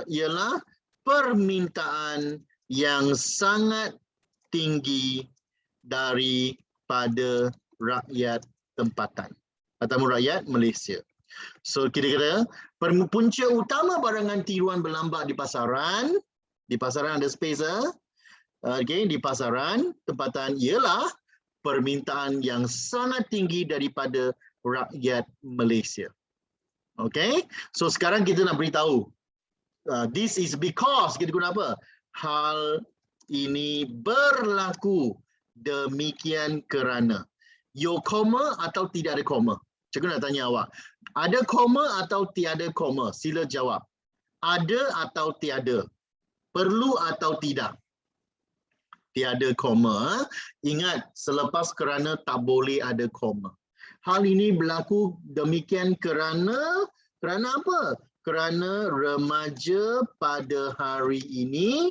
Ialah permintaan yang sangat tinggi daripada rakyat tempatan atau rakyat Malaysia. So kira-kira punca utama barangan tiruan berlambak di pasaran ada space, okay, di pasaran tempatan ialah permintaan yang sangat tinggi daripada rakyat Malaysia. Okay, so sekarang kita nak beritahu This is because kita guna apa? Hal ini berlaku demikian kerana. Yo koma atau tidak ada koma? Cikgu nak tanya awak. Ada koma atau tiada koma? Sila jawab. Ada atau tiada? Perlu atau tidak? Tiada koma. Ingat, selepas kerana tak boleh ada koma. Hal ini berlaku demikian kerana apa? Kerana remaja pada hari ini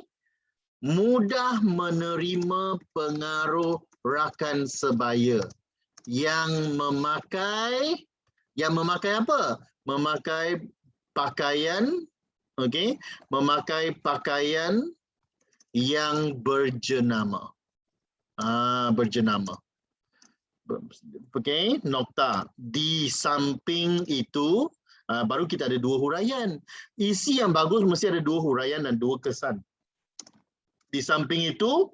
mudah menerima pengaruh rakan sebaya yang memakai apa? Memakai pakaian, okey, memakai pakaian yang berjenama. Berjenama. Okey, nokta. Di samping itu baru kita ada dua huraian. Isi yang bagus mesti ada dua huraian dan dua kesan. Di samping itu,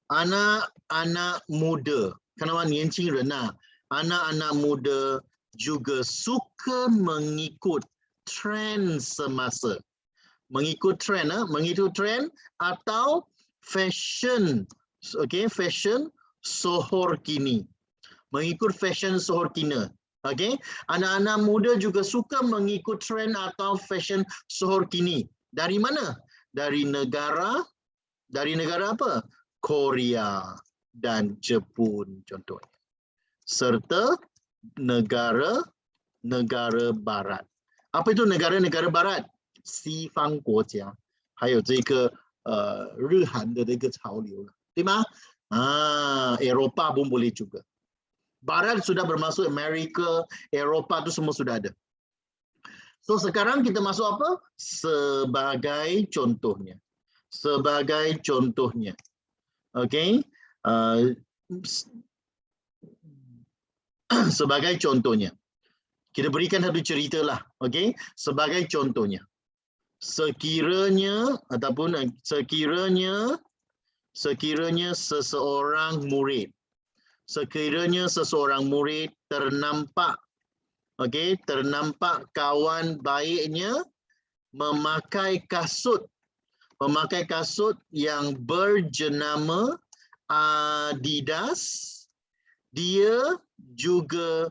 anak-anak muda, kenapa niancing rena, anak-anak muda juga suka mengikut trend semasa. Mengikut trend atau fashion, okey, fashion sohor kini. Mengikut fashion sohor kini. Okey, anak-anak muda juga suka mengikut trend atau fashion sohor kini. Dari mana? Dari negara apa? Korea dan Jepun contohnya. Serta negara barat. Apa itu negara-negara barat? 西方国家，还有这个日韩的这个潮流，对吗？Eropah pun boleh juga. Barat sudah bermasuk Amerika, Eropah itu semua sudah ada. So sekarang kita masuk apa? Sebagai contohnya. Sebagai contohnya. Okey. Sebagai contohnya. Kita berikan satu cerita lah. Okey. Sebagai contohnya. Sekiranya seseorang murid ternampak kawan baiknya memakai kasut yang berjenama Adidas, dia juga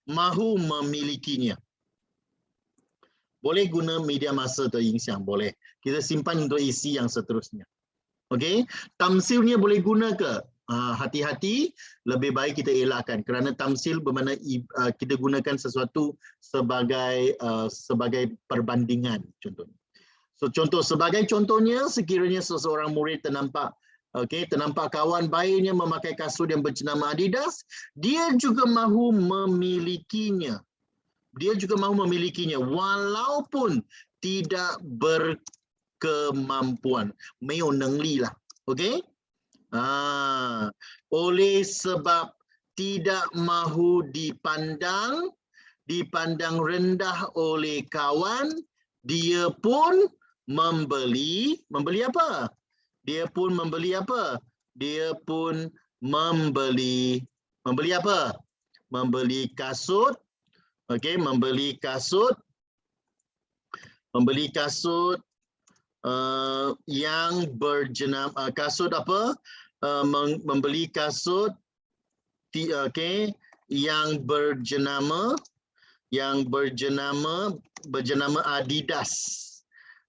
mahu memilikinya. Boleh guna media massa atau insiang, boleh. Kita simpan untuk isi yang seterusnya. Okey, tamsilnya boleh guna ke? Hati-hati, lebih baik kita elakkan kerana tamsil bermakna kita gunakan sesuatu sebagai perbandingan contohnya. So contoh, sebagai contohnya, sekiranya seseorang murid ternampak kawan baiknya memakai kasut yang berjenama Adidas, dia juga mahu memilikinya. Walaupun tidak berkemampuan. 没有能力lah. Okey? Oleh sebab tidak mahu dipandang rendah oleh kawan, dia pun membeli apa? Dia pun membeli apa? Membeli apa? Membeli kasut. Okey, membeli kasut yang berjenama kasut apa? Membeli kasut yang berjenama Adidas.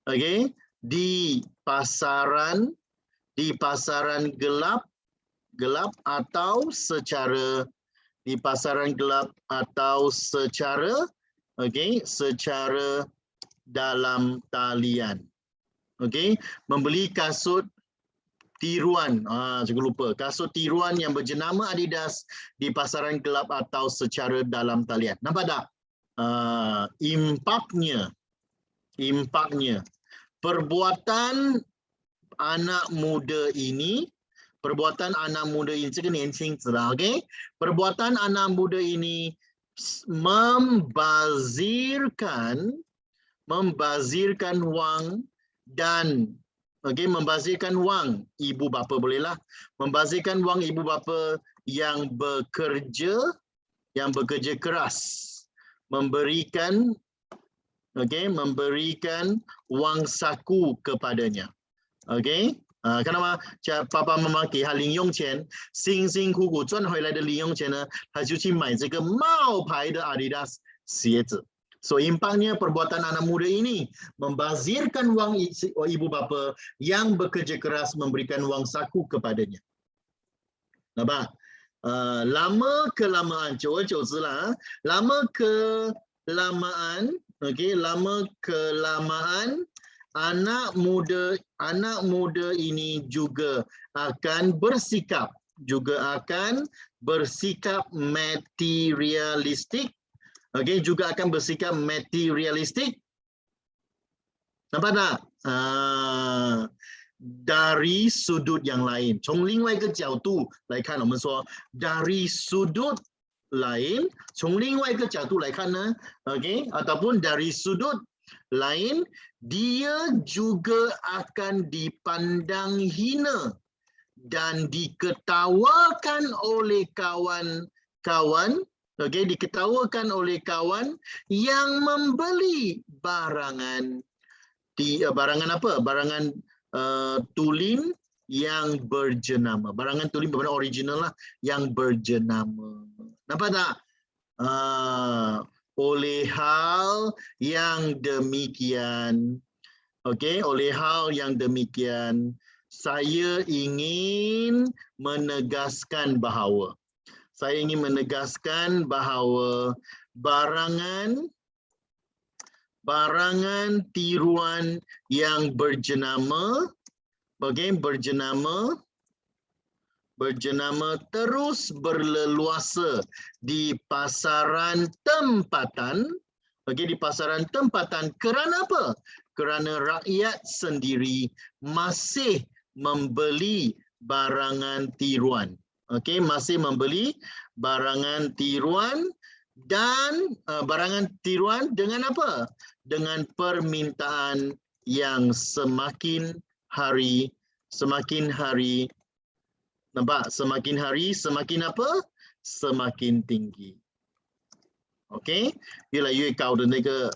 Okey, di pasaran gelap atau secara secara dalam talian. Okey, membeli kasut tiruan. Saya lupa. Kasut tiruan yang berjenama Adidas di pasaran gelap atau secara dalam talian. Nampak tak? Impaknya. Perbuatan anak muda ini, perbuatan anak muda ini membazirkan wang dan membazirkan wang ibu bapa, bolehlah, membazirkan wang ibu bapa yang bekerja keras, memberikan okey, memberikan wang saku kepadanya. Okey,看到吗？爸爸妈妈给他零用钱，辛辛苦苦赚回来的零用钱呢，他就去买这个冒牌的 Adidas 鞋子。So impaknya perbuatan anak muda ini membazirkan wang ibu bapa yang bekerja keras memberikan wang saku kepadanya. Nampak? Lama kelamaan, 久而久之啦，lama kelamaan, okey, lama kelamaan anak muda ini juga akan bersikap materialistik. Okey, juga akan bersikap materialistik. Nampak tak? Dari sudut yang lain. 从另外一个角度来看，我们说 dari sudut lain, 从另外一个角度来看呢 okey, ataupun dari sudut lain, dia juga akan dipandang hina dan diketawakan oleh kawan-kawan, okey, diketawakan oleh kawan yang membeli barangan barangan apa? Barangan tulen yang berjenama. Barangan tulen bermakna original lah, yang berjenama. Nampak tak? Oleh hal yang demikian, okey, oleh hal yang demikian, saya ingin menegaskan bahawa barangan tiruan yang berjenama, okey, berjenama terus berleluasa di pasaran tempatan. Okey, di pasaran tempatan. Kerana apa? Kerana rakyat sendiri masih membeli barangan tiruan. Okey, masih membeli barangan tiruan dan barangan tiruan dengan apa? Dengan permintaan yang semakin hari nampak, semakin hari semakin apa? Semakin tinggi. OK， 越来越高的那个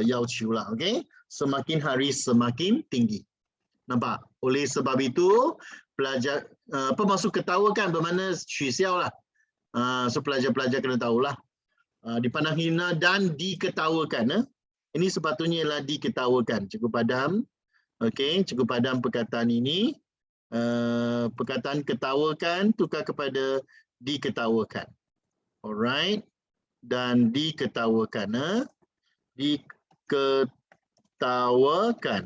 要求了 OK， semakin hari semakin tinggi. Nampak? Oleh sebab itu pelajar masuk ketawakan bermakna取笑lah. So pelajar-pelajar kena tahulah. Dipandang hina dan diketawakan. Ini sepatutnya ialah diketawakan. Cikgu Padam. Okey, Cikgu Padam perkataan ini. Perkataan ketawakan tukar kepada diketawakan. Alright. Dan diketawakan. Diketawakan.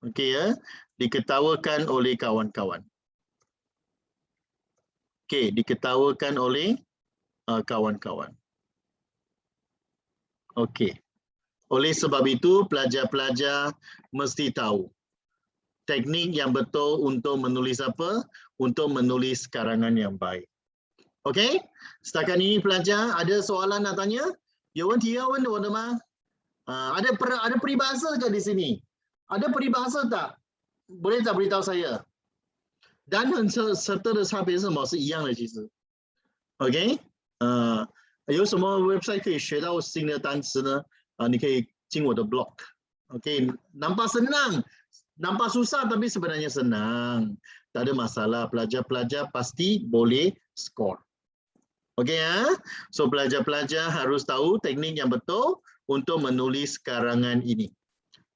Okey ya. Diketawakan oleh kawan-kawan. Okey, diketawakan oleh kawan-kawan. Okey. Oleh sebab itu, pelajar-pelajar mesti tahu teknik yang betul untuk menulis apa? Untuk menulis karangan yang baik. Okey? Setakat ini pelajar, ada soalan nak tanya? 有问题要问我的吗? Ada peribahasa ke di sini? Ada peribahasa tak? Boleh tak beritahu saya? 单和serta 的差别是什么？是一样的其实。OK？ 有什么 website 可以学到新的单词呢？你可以进我的 blog. OK， nampak senang, nampak susah tapi sebenarnya senang. Tak ada masalah, pelajar-pelajar pasti boleh score. OK ya? So pelajar-pelajar harus tahu teknik yang betul untuk menulis karangan ini.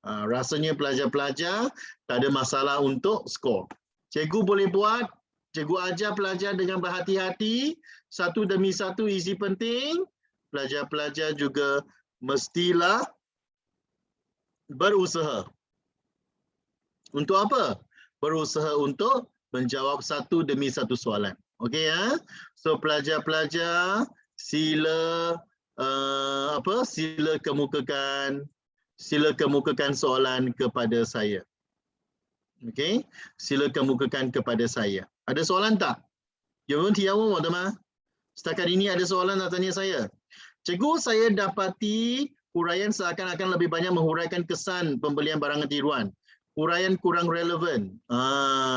Rasanya pelajar-pelajar tak ada masalah untuk score. Cikgu boleh buat, cikgu ajar pelajar dengan berhati-hati, satu demi satu isi penting. Pelajar-pelajar juga mestilah berusaha. Untuk apa? Berusaha untuk menjawab satu demi satu soalan. Okey ya? So pelajar-pelajar sila sila kemukakan soalan kepada saya. Okey, sila kemukakan kepada saya. Ada soalan tak? 有问题要问我的吗? Setakat ini ada soalan nak tanya saya? Cikgu, saya dapati huraian seakan-akan lebih banyak menghuraikan kesan pembelian barangan tiruan. Huraian kurang relevan.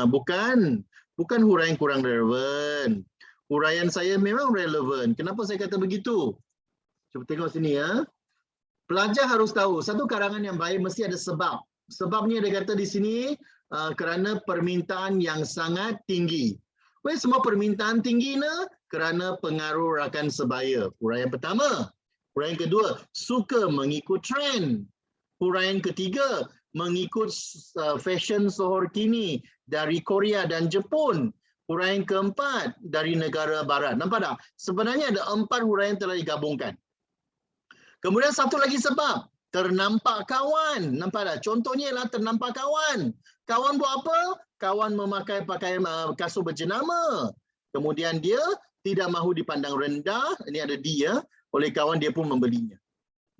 Bukan huraian kurang relevan. Huraian saya memang relevan. Kenapa saya kata begitu? Cuba tengok sini ya. Pelajar harus tahu satu karangan yang baik mesti ada sebab. Sebabnya dia kata di sini kerana permintaan yang sangat tinggi. Well, semua permintaan tinggi ne kerana pengaruh rakan sebaya. Huraian pertama. Huraian kedua, suka mengikut trend. Huraian ketiga, mengikut fashion sohor kini dari Korea dan Jepun. Huraian keempat, dari negara barat. Nampak tak? Sebenarnya ada 4 huraian telah digabungkan. Kemudian satu lagi sebab, ternampak kawan. Nampak tak? Contohnya ialah ternampak kawan. Kawan buat apa? Kawan memakai pakaian kasut berjenama. Kemudian dia tidak mahu dipandang rendah. Ini ada dia. Oleh kawan dia pun membelinya.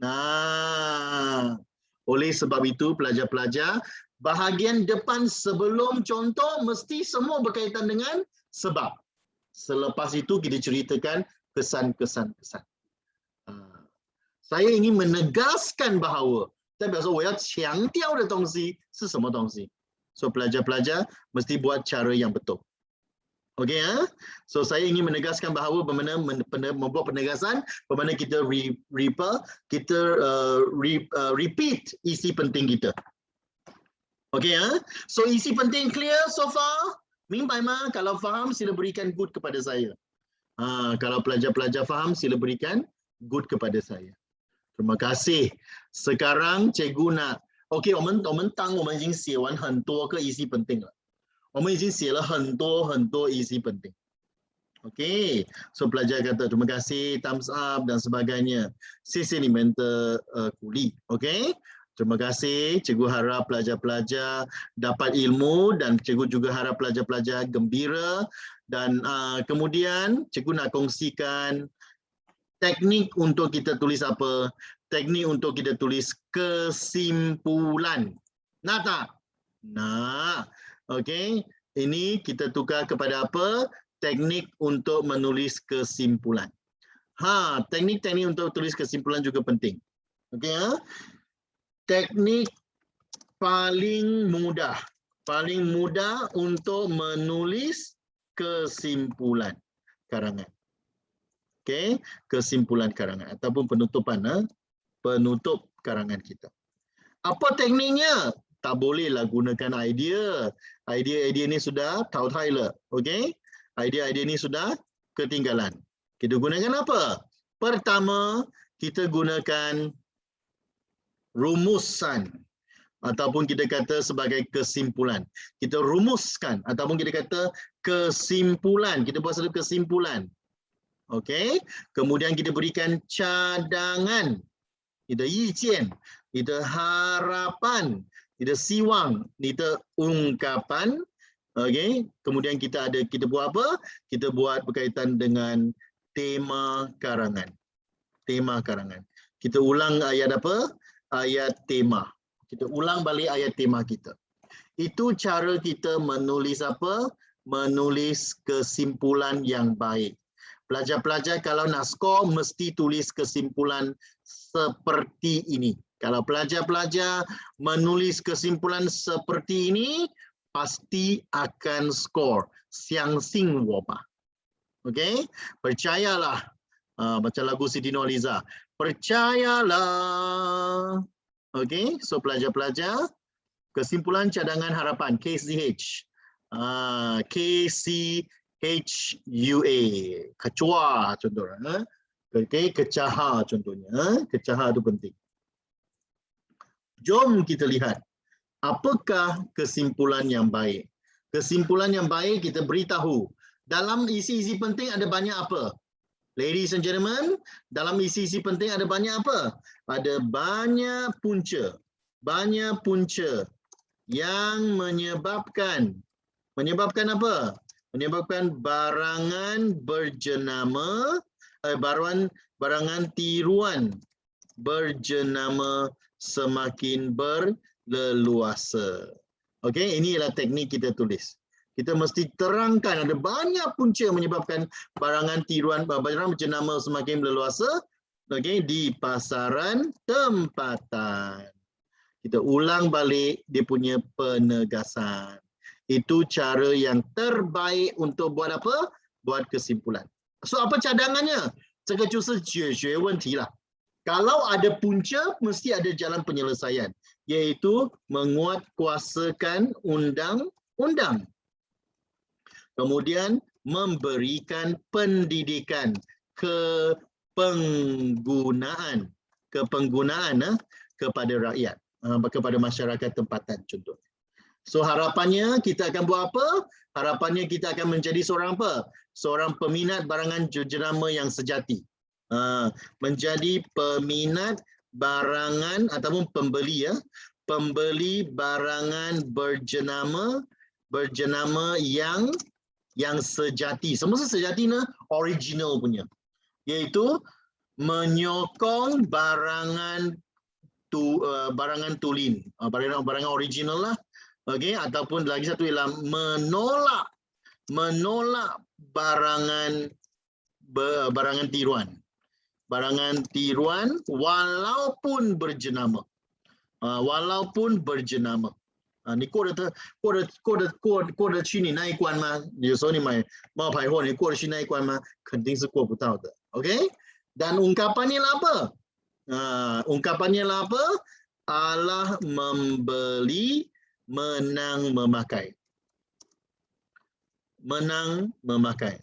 Nah, oleh sebab itu pelajar-pelajar, bahagian depan sebelum contoh mesti semua berkaitan dengan sebab. Selepas itu kita ceritakan kesan-kesan. Saya ingin menegaskan bahawa 代表说我要强调的东西是什么东西 So pelajar-pelajar mesti buat cara yang betul. Okey ya. So saya ingin menegaskan bahawa bagaimana membuat penegasan, bagaimana kita repeat isi penting kita. Okey ya. So isi penting clear so far? 明白吗? Kalau faham sila berikan good kepada saya. Kalau pelajar-pelajar faham sila berikan good kepada saya. Terima kasih. Sekarang cikgu nak ，OK， 我们当我们已经写完很多个 isi penting 了，我们已经写了很多 isi penting。OK， so pelajar kata terima kasih, thumbs up dan sebagainya. 谢谢你们的鼓励。OK， terima kasih. Cikgu harap pelajar-pelajar dapat ilmu dan cikgu juga harap pelajar-pelajar gembira dan kemudian cikgu nak kongsikan teknik untuk kita tulis apa? Teknik untuk kita tulis kesimpulan. Nak tak? Nak. Okey. Ini kita tukar kepada apa? Teknik untuk menulis kesimpulan. Teknik-teknik untuk tulis kesimpulan juga penting. Okey ya. Teknik paling mudah. Paling mudah untuk menulis kesimpulan karangan. Okey, kesimpulan karangan ataupun penutupan penutup karangan kita. Apa tekniknya? Tak bolehlah gunakan idea. Idea ni sudah tautai le. Okey? Idea ni sudah ketinggalan. Kita gunakan apa? Pertama, kita gunakan rumusan ataupun kita kata sebagai kesimpulan. Kita rumuskan ataupun kita kata kesimpulan. Kita buat satu kesimpulan. Okey, kemudian kita berikan cadangan, kita 意见, kita harapan, kita siwang, kita ungkapan. Okey, kemudian kita buat apa? Kita buat berkaitan dengan tema karangan. Tema karangan. Kita ulang ayat apa? Ayat tema. Kita ulang balik ayat tema kita. Itu cara kita menulis apa? Menulis kesimpulan yang baik. Pelajar-pelajar kalau nak skor mesti tulis kesimpulan seperti ini. Kalau pelajar-pelajar menulis kesimpulan seperti ini, pasti akan skor. Xiang xing wo ba. Okey? Percayalah. Macam lagu Siti Nurhaliza. Percayalah. Okey? So pelajar-pelajar, kesimpulan cadangan harapan KCH. KCHUA, kecua contohnya. Okey, kecaha contohnya. Kecaha itu penting. Jom kita lihat apakah kesimpulan yang baik. Kesimpulan yang baik kita beritahu. Dalam isi-isi penting ada banyak apa? Ladies and gentlemen, dalam isi-isi penting ada banyak apa? Ada banyak punca. Banyak punca yang menyebabkan apa? Menyebabkan barangan berjenama, barangan tiruan berjenama semakin berleluasa. Okey, ini ialah teknik kita tulis. Kita mesti terangkan ada banyak punca menyebabkan barangan tiruan, barangan berjenama semakin berleluasa. Okey, di pasaran tempatan. Kita ulang balik dia punya penegasan. Itu cara yang terbaik untuk buat apa? Buat kesimpulan. So apa cadangannya? 这个就是解决问题了。Kalau ada punca, mesti ada jalan penyelesaian, iaitu menguatkuasakan undang-undang. Kemudian memberikan pendidikan kepenggunaan kepada rakyat, kepada masyarakat tempatan contohnya. So harapannya kita akan buat apa? Harapannya kita akan menjadi seorang apa? Seorang peminat barangan jenama yang sejati. Menjadi peminat barangan ataupun pembeli pembeli barangan berjenama yang sejati. Semasa sejati original punya, iaitu menyokong barangan tulen, barangan original lah, okey, ataupun lagi satu ialah menolak barangan tiruan. Barangan tiruan walaupun berjenama. Ni 过得去你那一关吗？有时候你买冒牌货，你过得去那一关吗？肯定是过不到的。OK？ Dan ungkapannya apa? Ungkapannya apa? Allah membeli, menang memakai. Menang memakai.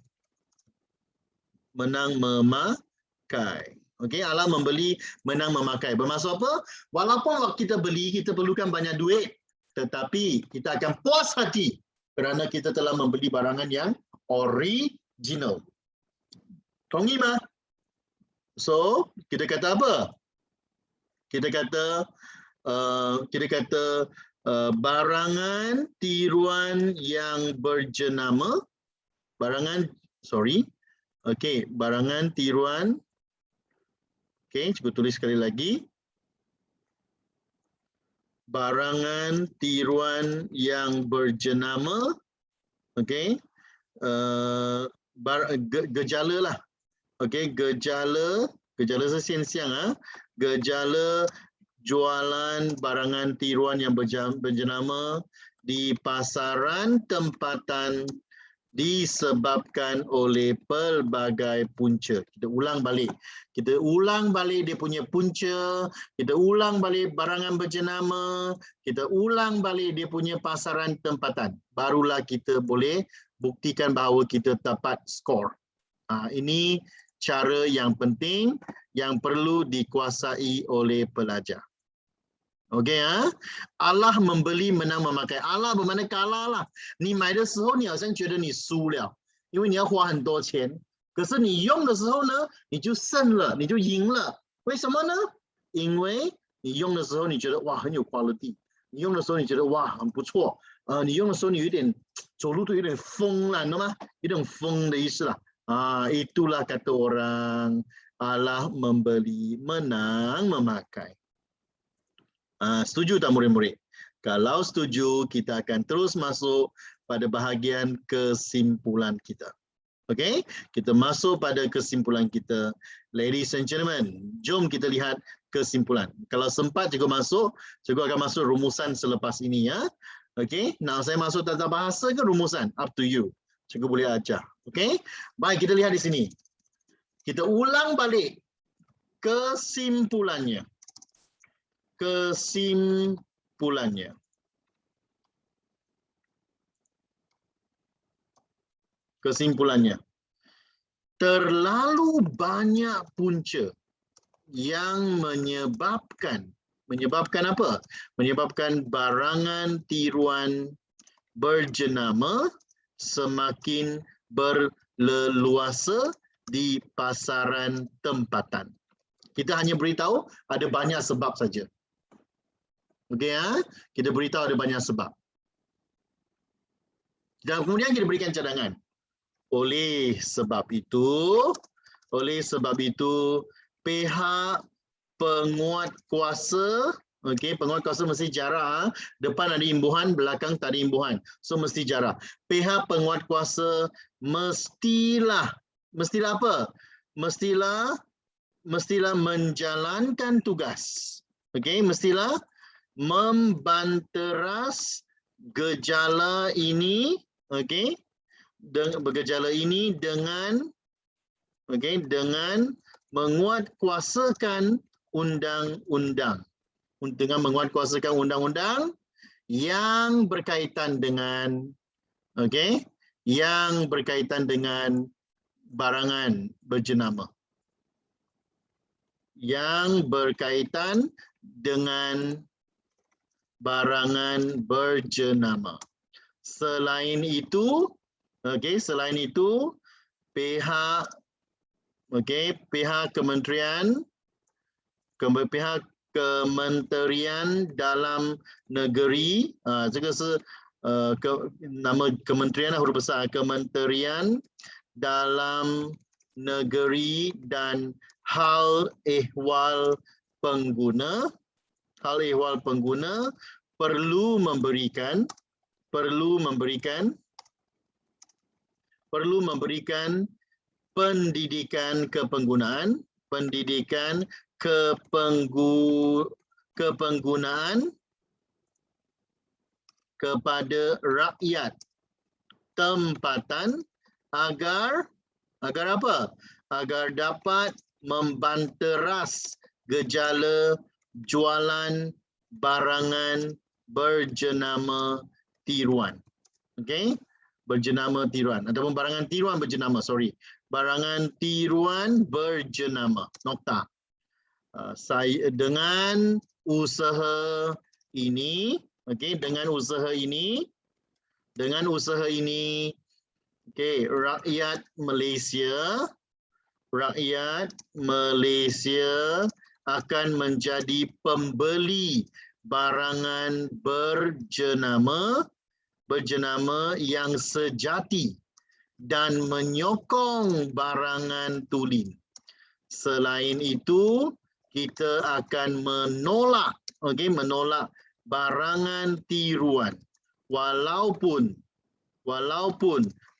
Okey, Allah membeli, menang memakai. Bermaksud apa? Walaupun waktu kita beli, kita perlukan banyak duit, tetapi kita akan puas hati kerana kita telah membeli barangan yang original. Tongi mah? So, kita kata apa? Kita kata barangan tiruan yang berjenama, barangan tiruan. Okey, cuba tulis sekali lagi. Barangan tiruan yang berjenama, okey, gejala lah. Okey, gejala sesiang gejala jualan barangan tiruan yang berjenama di pasaran tempatan disebabkan oleh pelbagai punca. Kita ulang balik dia punya punca, kita ulang balik barangan berjenama, kita ulang balik dia punya pasaran tempatan. Barulah kita boleh buktikan bahawa kita dapat skor. Ini cara yang penting yang perlu dikuasai oleh pelajar. Okey Allah membeli, menang memakai. Allah bermakna kalah lah. 你买的时候你好像觉得你输了，因为你要花很多钱。可是你用的时候呢，你就胜了，你就赢了。为什么呢？因为你用的时候你觉得哇很有 quality， 你用的时候你觉得哇很不错。你用的时候你有点走路都有点疯了，懂吗？有点疯的意思啦。Itulah kata orang Allah membeli, menang memakai. Setuju tak murid-murid? Kalau setuju, kita akan terus masuk pada bahagian kesimpulan kita. Okey, kita masuk pada kesimpulan kita. Ladies and gentlemen, jom kita lihat kesimpulan. Kalau sempat cikgu akan masuk rumusan selepas ini ya. Okey, nah saya masuk tata bahasa ke rumusan? Up to you. Cikgu boleh ajar. Okey, baik kita lihat di sini. Kita ulang balik kesimpulannya. Kesimpulannya. Terlalu banyak punca yang menyebabkan apa? Menyebabkan barangan tiruan berjenama semakin berleluasa di pasaran tempatan. Kita hanya beritahu ada banyak sebab saja. Okey kita beritahu ada banyak sebab. Dan kemudian kita berikan cadangan. Oleh sebab itu, pihak penguatkuasa, penguatkuasa mesti jarah, depan ada imbuhan, belakang tak ada imbuhan. So mesti jarah. Pihak penguatkuasa mestilah apa? Mestilah menjalankan tugas. Mestilah membanteras gejala ini, dengan menguatkuasakan undang-undang. Dengan menguatkuasakan undang-undang yang berkaitan dengan yang berkaitan dengan barangan berjenama. Yang berkaitan dengan barangan berjenama. Selain itu, pihak Kementerian Dalam Negeri, nama kementerian huruf besar, Kementerian Dalam Negeri dan hal ehwal pengguna perlu memberikan pendidikan kepenggunaan kepada rakyat tempatan agar apa? Agar dapat membanteras gejala jualan barangan berjenama tiruan. Berjenama tiruan ataupun barangan tiruan berjenama, barangan tiruan berjenama. Nota. Dengan usaha ini, dengan usaha ini, rakyat Malaysia akan menjadi pembeli barangan berjenama yang sejati dan menyokong barangan tulen. Selain itu, kita akan menolak barangan tiruan walaupun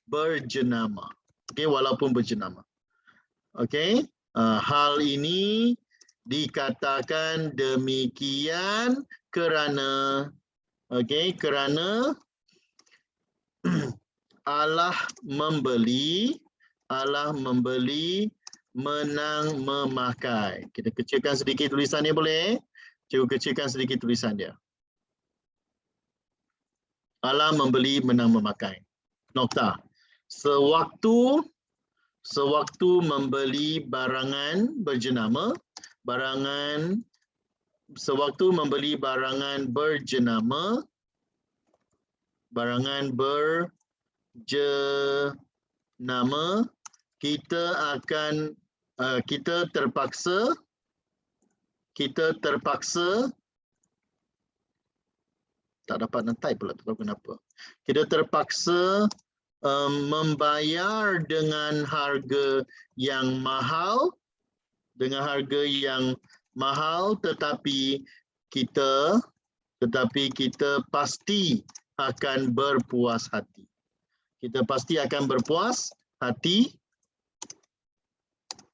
berjenama. Walaupun berjenama. Hal ini dikatakan demikian kerana Allah membeli menang memakai. Kita kecilkan sedikit tulisan dia boleh? Cikgu kecilkan sedikit tulisan dia. Allah membeli menang memakai. Nokta. Sewaktu membeli barangan berjenama, kita terpaksa tak dapat nantai pula, tak tahu kenapa. Kita terpaksa membayar dengan harga yang mahal, tetapi kita pasti akan berpuas hati. Kita pasti akan berpuas hati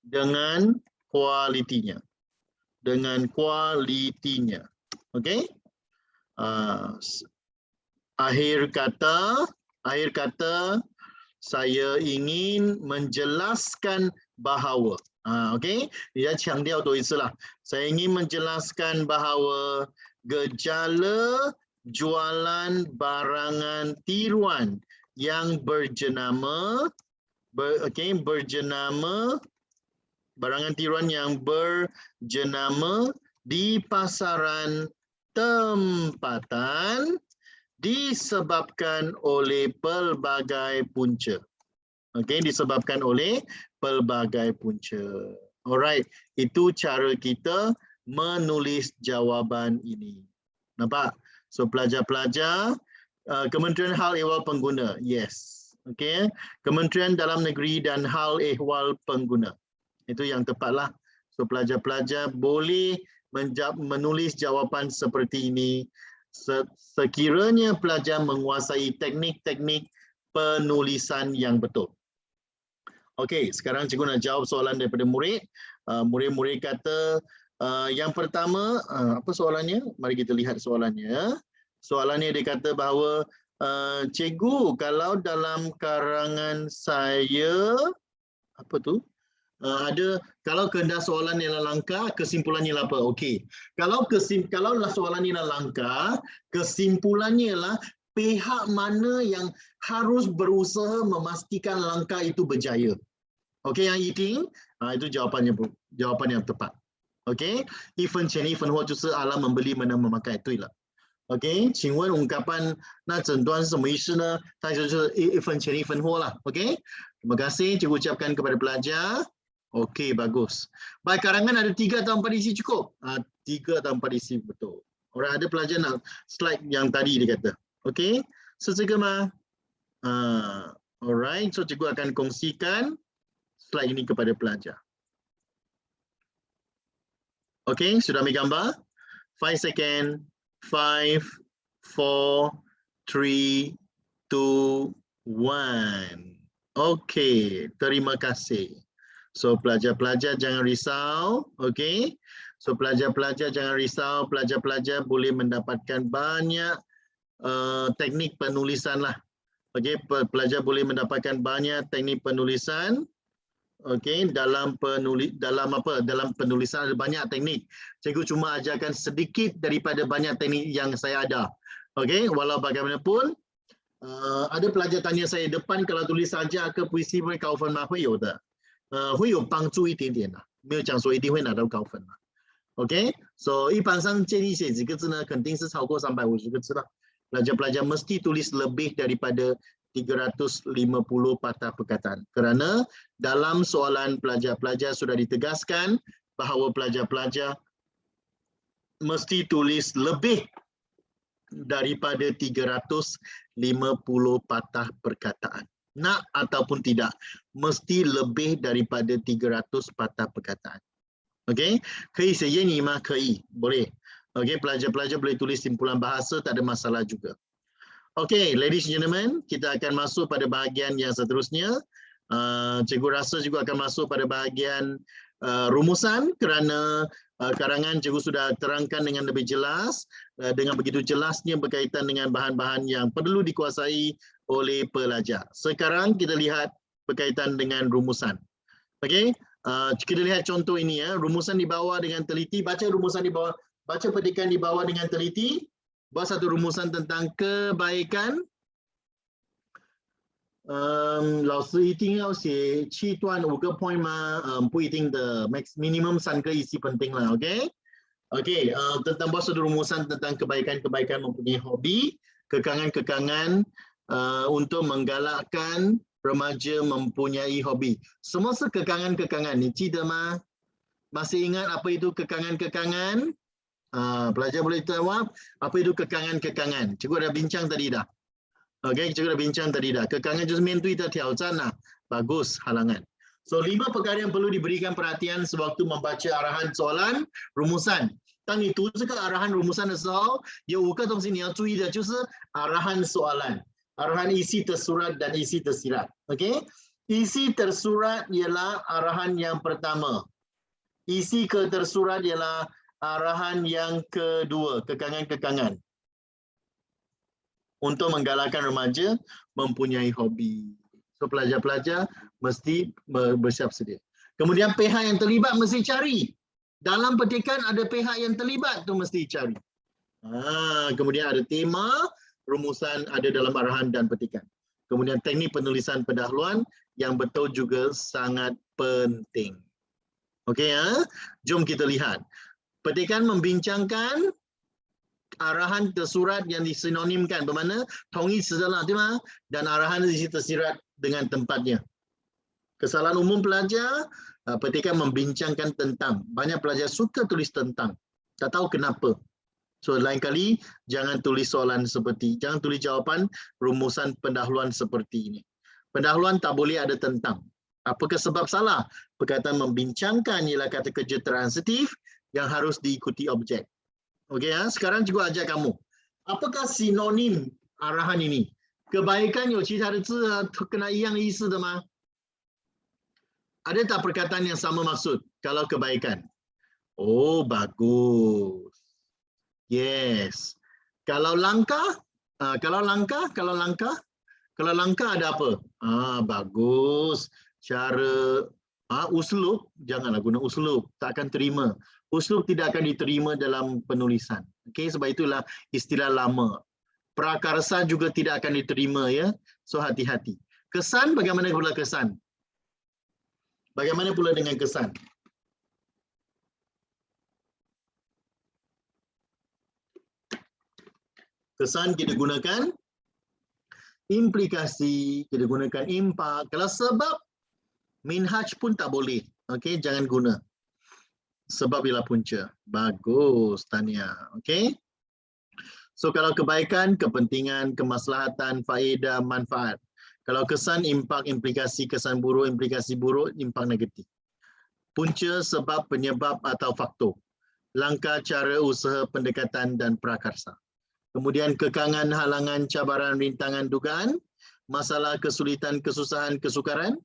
dengan kualitinya. Akhir kata saya ingin menjelaskan bahawa dia 强调多一次lah. Saya ingin menjelaskan bahawa gejala jualan barangan tiruan yang berjenama barangan tiruan yang berjenama di pasaran tempatan disebabkan oleh pelbagai punca. Disebabkan oleh pelbagai punca. Alright, itu cara kita menulis jawapan ini. Nampak? So pelajar-pelajar, Kementerian Hal Ehwal Pengguna. Yes. Kementerian Dalam Negeri dan Hal Ehwal Pengguna. Itu yang tepatlah. So pelajar-pelajar boleh menulis jawapan seperti ini sekiranya pelajar menguasai teknik-teknik penulisan yang betul. Sekarang cikgu nak jawab soalan daripada murid. Murid-murid kata yang pertama, apa soalannya? Mari kita lihat soalannya. Soalannya dia kata bahawa cikgu, kalau dalam karangan saya, apa tu? Kalau kehendak soalan ialah langka, kesimpulannya ialah apa? Okey. Kalau soalan ialah langka, kesimpulannya ialah pihak mana yang harus berusaha memastikan langkah itu berjaya. Okey, yang eating, itu jawapan yang tepat. Okey, 一分钱一分货就是阿拉membeli mana memakai，对了。OK， 请问 ungkapan 那诊断是什么意思呢？它就是一分钱一分货lah. OK， terima kasih cikgu ucapkan kepada pelajar. Okey, bagus. Baik, karangan ada 3 atau 4 isi cukup? 3 atau 4 isi betul. Orang ada pelajar nak slide yang tadi dia kata. Okey, so cikgu mah. Alright, so cikgu akan kongsikan slide ini kepada pelajar. Okey, sudah ambil gambar? 5 second. 5, 4, 3, 2, 1. Okey, terima kasih. So pelajar-pelajar jangan risau, okey. So pelajar-pelajar jangan risau, pelajar-pelajar boleh mendapatkan banyak teknik penulisan lah. Okey, pelajar boleh mendapatkan banyak teknik penulisan. Okey, dalam penulisan ada banyak teknik. Cikgu cuma ajarkan sedikit daripada banyak teknik yang saya ada. Okey, walau bagaimanapun ada pelajar tanya saya depan kalau tulis saja ke puisi会高分吗？会有的。会有帮助一点点的，没有讲说一定会拿到高分的。OK， so 一般上建议写几个字呢？肯定是超过350个字了。Pelajar-pelajar mesti tulis lebih daripada 350 patah perkataan. Kerana dalam soalan pelajar-pelajar sudah ditegaskan bahawa pelajar-pelajar mesti tulis lebih daripada 350 patah perkataan. Nak ataupun tidak, mesti lebih daripada 300 patah perkataan. Okey, 可以写英语吗？可以， boleh. Okey, pelajar-pelajar boleh tulis simpulan bahasa, tak ada masalah juga. Okey, ladies and gentlemen, kita akan masuk pada bahagian yang seterusnya. Cikgu rasa juga akan masuk pada bahagian rumusan kerana karangan cikgu sudah terangkan dengan lebih jelas, dengan begitu jelasnya berkaitan dengan bahan-bahan yang perlu dikuasai oleh pelajar. Sekarang kita lihat berkaitan dengan rumusan. Okey, kita lihat contoh ini ya, rumusan di bawah dengan teliti, baca rumusan di bawah, baca petikan di bawah dengan teliti. Buat satu rumusan tentang kebaikan. 老师一定要写7段5个 point 吗？不一定的 minimum 3个isi penting lah, okey? Okey, tentang buat satu rumusan tentang kebaikan-kebaikan mempunyai hobi, kekangan-kekangan untuk menggalakkan remaja mempunyai hobi. Semua kekangan-kekangan ni, 记得吗？ Masih ingat apa itu kekangan-kekangan? Pelajar boleh jawab, apa itu kekangan-kekangan? Cikgu dah bincang tadi dah. Okey, cikgu dah bincang tadi dah. Kekangan 就是面对的挑战lah. Bagus, halangan. So 5 perkara yang perlu diberikan perhatian sewaktu membaca arahan soalan rumusan. 当你读这个 arahan rumusan 的时候，有5个东西你要注意的，就是 arahan soalan, arahan isi tersurat dan isi tersirat. Okey? Isi tersurat ialah arahan yang pertama. Isi tersurat ialah arahan yang kedua, kekangan-kekangan. Untuk menggalakkan remaja mempunyai hobi. So pelajar-pelajar mesti bersiap sedia. Kemudian pihak yang terlibat mesti cari. Dalam petikan ada pihak yang terlibat tu mesti cari. Kemudian ada tema, rumusan ada dalam arahan dan petikan. Kemudian teknik penulisan pendahuluan yang betul juga sangat penting. Okey ya, jom kita lihat. Petikan membincangkan arahan tersurat yang disinonimkan bermakna tongyi sedalah, dan arahan isi tersirat dengan tempatnya. Kesalahan umum pelajar, petikan membincangkan tentang. Banyak pelajar suka tulis tentang, tak tahu kenapa. So lain kali jangan tulis soalan jangan tulis jawapan rumusan pendahuluan seperti ini. Pendahuluan tak boleh ada tentang. Apakah sebab salah? Perkataan membincangkan ialah kata kerja transitif yang harus diikuti objek. Okey ya, sekarang juga ajak kamu. Apakah sinonim arahan ini? Kebaikan 有其他的字kena 一样意思的吗？ Ada tak perkataan yang sama maksud kalau kebaikan? Oh, bagus. Yes. Kalau langkah ada apa? Bagus. Cara Uslub, janganlah guna uslub, tak akan terima. Uslub tidak akan diterima dalam penulisan. Okey, sebab itulah istilah lama. Prakarsa juga tidak akan diterima, ya. So hati-hati. Kesan, bagaimana pula kesan? Bagaimana pula dengan kesan? Kesan kita gunakan implikasi, kita gunakan impak. Kalau sebab, minhaj pun tak boleh. Okey, jangan guna. Sebab ialah punca. Bagus, Tania. Okey. So kalau kebaikan, kepentingan, kemaslahatan, faedah, manfaat. Kalau kesan, impak, implikasi, kesan buruk, implikasi buruk, impak negatif. Punca, sebab, penyebab atau faktor. Langkah, cara, usaha, pendekatan dan prakarsa. Kemudian kekangan, halangan, cabaran, rintangan, dugaan. Masalah, kesulitan, kesusahan, kesukaran.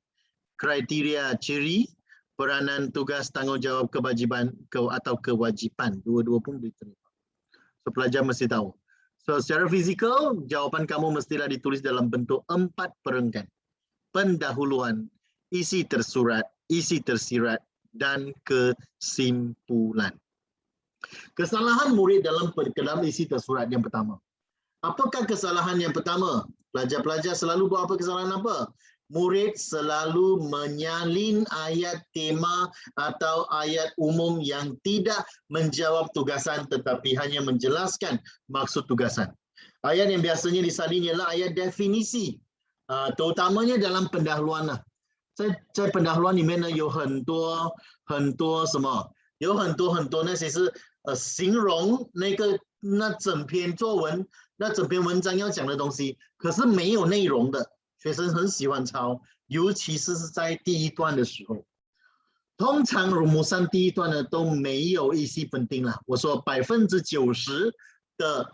Kriteria, ciri, peranan, tugas, tanggungjawab, kewajiban atau kewajipan. Dua-dua pun diterima. So pelajar mesti tahu. So secara fizikal, jawapan kamu mestilah ditulis dalam bentuk 4 perenggan. Pendahuluan, isi tersurat, isi tersirat, dan kesimpulan. Kesalahan murid dalam isi tersurat yang pertama. Apakah kesalahan yang pertama? Pelajar-pelajar selalu buat apa kesalahan apa? Murid selalu menyalin ayat tema atau ayat umum yang tidak menjawab tugasan tetapi hanya menjelaskan maksud tugasan. Ayat yang biasanya disalin ialah ayat definisi. Terutamanya dalam pendahuluan. 在pendahuluan 里面呢有很多什么？有很多那些是形容那整篇作文、那整篇文章要讲的东西，可是没有内容的，学生很喜欢抄，尤其是在第一段的时候。通常 rumusan 第一段呢都没有isi penting lah。我说90% 的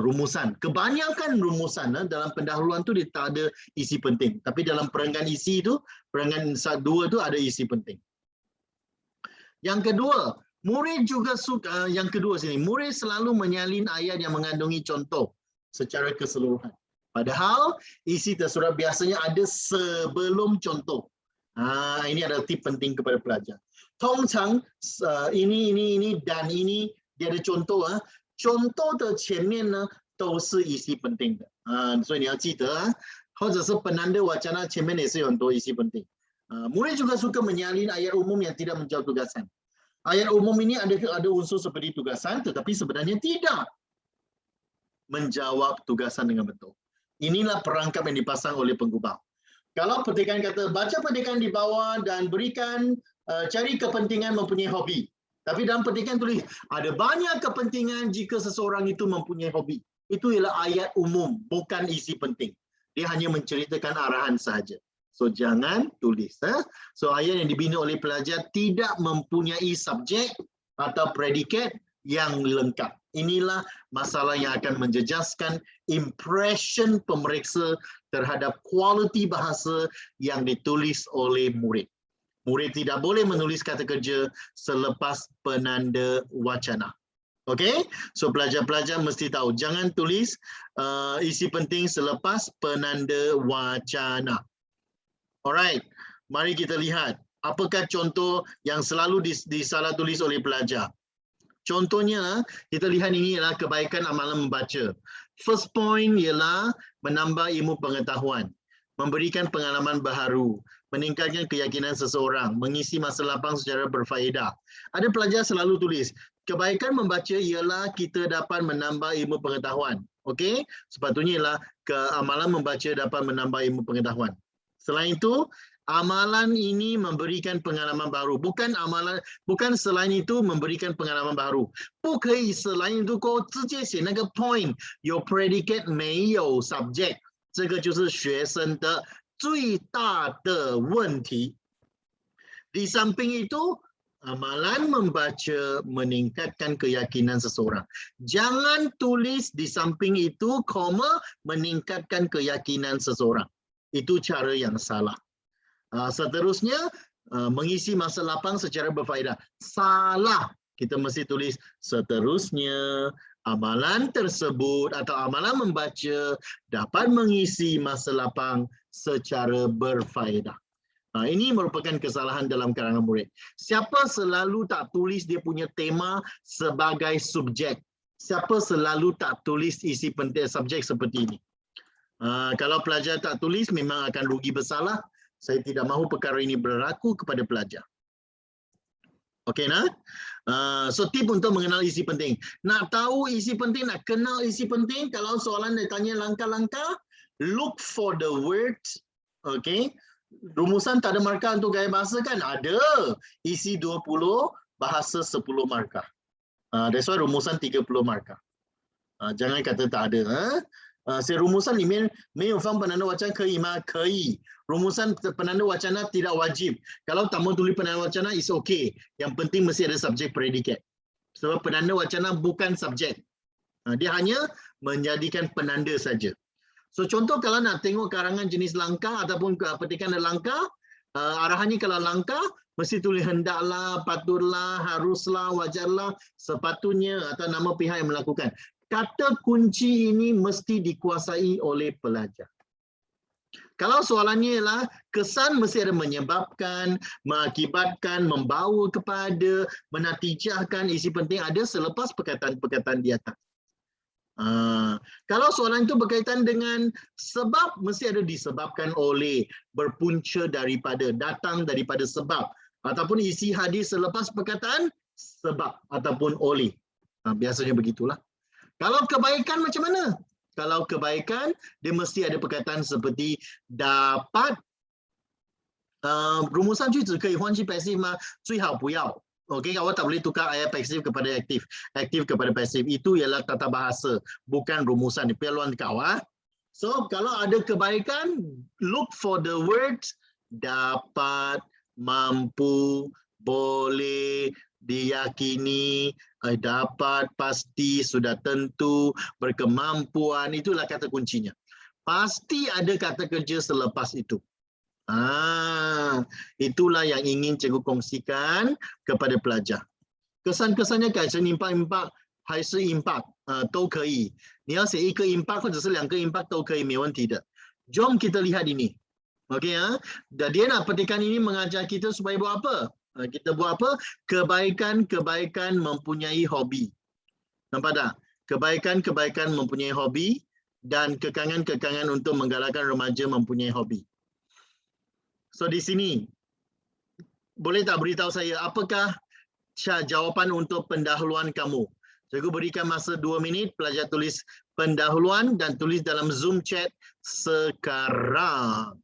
rumusan, kebanyakan rumusan dalam pendahuluan tu dia tak ada isi penting, tapi dalam perenggan isi itu, perenggan 1, 2 tu ada isi penting. Yang kedua, murid juga suka, yang kedua sini, murid selalu menyalin ayat yang mengandungi contoh secara keseluruhan. Padahal isi tersurat biasanya ada sebelum contoh. Ini adalah tip penting kepada pelajar. Tongcang ini dan ini dia ada contoh. Contoh 的前面呢都是isi penting 的。所以你要记得或者是penanda wacana 前面也是有很多isi penting. Murid juga suka menyalin ayat umum yang tidak menjawab tugasan. Ayat umum ini ada unsur seperti tugasan tetapi sebenarnya tidak menjawab tugasan dengan betul. Inilah perangkap yang dipasang oleh penggubah. Kalau petikan kata baca petikan di bawah dan berikan cari kepentingan mempunyai hobi. Tapi dalam petikan tulis ada banyak kepentingan jika seseorang itu mempunyai hobi. Itu ialah ayat umum, bukan isi penting. Dia hanya menceritakan arahan sahaja. So jangan tulis. So ayat yang dibina oleh pelajar tidak mempunyai subjek atau predikat yang lengkap. Inilah masalah yang akan menjejaskan impression pemeriksa terhadap kualiti bahasa yang ditulis oleh murid. Murid tidak boleh menulis kata kerja selepas penanda wacana. Okey? So pelajar-pelajar mesti tahu, jangan tulis isi penting selepas penanda wacana. Alright, mari kita lihat apakah contoh yang selalu disalah tulis oleh pelajar. Contohnya, kita lihat ini ialah kebaikan amalan membaca. First point ialah menambah ilmu pengetahuan, memberikan pengalaman baharu, meningkatkan keyakinan seseorang, mengisi masa lapang secara berfaedah. Ada pelajar selalu tulis, kebaikan membaca ialah kita dapat menambah ilmu pengetahuan. Okey? Sepatutnya ialah amalan membaca dapat menambah ilmu pengetahuan. Selain itu, amalan ini memberikan pengalaman baru. Bukan selain itu memberikan pengalaman baru. 不可以 selain itu kau 直接写那个 point 有 predicate 没有 subject， 这个就是学生的最大的问题。Di samping itu, amalan membaca meningkatkan keyakinan seseorang. Jangan tulis di samping itu, koma, meningkatkan keyakinan seseorang. Itu cara yang salah. Seterusnya, mengisi masa lapang secara berfaedah. Salah. Kita mesti tulis seterusnya, amalan tersebut atau amalan membaca dapat mengisi masa lapang secara berfaedah. Ini merupakan kesalahan dalam karangan murid. Siapa selalu tak tulis dia punya tema sebagai subjek? Siapa selalu tak tulis isi penting subjek seperti ini? Kalau pelajar tak tulis, memang akan rugi besarlah. Saya tidak mahu perkara ini berlaku kepada pelajar. Okey, nah? So, tip untuk mengenal isi penting. Nak tahu isi penting, nak kenal isi penting, kalau soalan dia tanya langkah-langkah, look for the words. Okey? Rumusan tak ada markah untuk gaya bahasa kan? Ada. Isi 20, bahasa 10 markah. That's why rumusan 30 markah. Jangan kata tak ada. Rumusan ni 没有放 penanda wacana 可以吗? 可以. Rumusan penanda wacana tidak wajib. Kalau tak mau tulis penanda wacana, is okay. Yang penting mesti ada subjek predikat. Sebab penanda wacana bukan subjek. Dia hanya menjadikan penanda saja. So contoh kalau nak tengok karangan jenis langkah ataupun petikan langkah, arahannya kalau langkah, mesti tulis hendaklah, patutlah, haruslah, wajarlah, sepatutnya atau nama pihak yang melakukan. Kata kunci ini mesti dikuasai oleh pelajar. Kalau soalannya ialah kesan mesti ada menyebabkan, mengakibatkan, membawa kepada, menatijahkan, isi penting ada selepas perkataan-perkataan di atas. Kalau soalan itu berkaitan dengan sebab, mesti ada disebabkan oleh, berpunca daripada, datang daripada sebab, ataupun isi hadis selepas perkataan sebab ataupun oleh. Biasanya begitulah. Kalau kebaikan macam mana? Kalau kebaikan, dia mesti ada perkataan seperti dapat. Rumusan 句子可以换去 passive 吗？最好不要。Okey, awak tak boleh tukar ayat pasif kepada aktif. Aktif kepada pasif. Itu ialah tata bahasa. Bukan rumusan. Dia peluang kau. So, kalau ada kebaikan, look for the words dapat, mampu, boleh, diyakini, dapat, pasti, sudah tentu, berkemampuan. Itulah kata kuncinya. Pasti ada kata kerja selepas itu. Itulah yang ingin cikgu kongsikan kepada pelajar. Kesan-kesannya 改成 impact 还是 impact 都可以。你要写一个 impact 或者是两个 impact 都可以，没问题的。Jom kita lihat ini. Okey ya. Dia nak petikan ini mengajar kita supaya buat apa? Kita buat apa? Kebaikan-kebaikan mempunyai hobi. Nampak tak? Kebaikan-kebaikan mempunyai hobi dan kekangan-kekangan untuk menggalakkan remaja mempunyai hobi. So di sini, boleh tak beritahu saya apakah jawapan untuk pendahuluan kamu? Cikgu berikan masa 2 minit, pelajar tulis pendahuluan dan tulis dalam Zoom chat sekarang.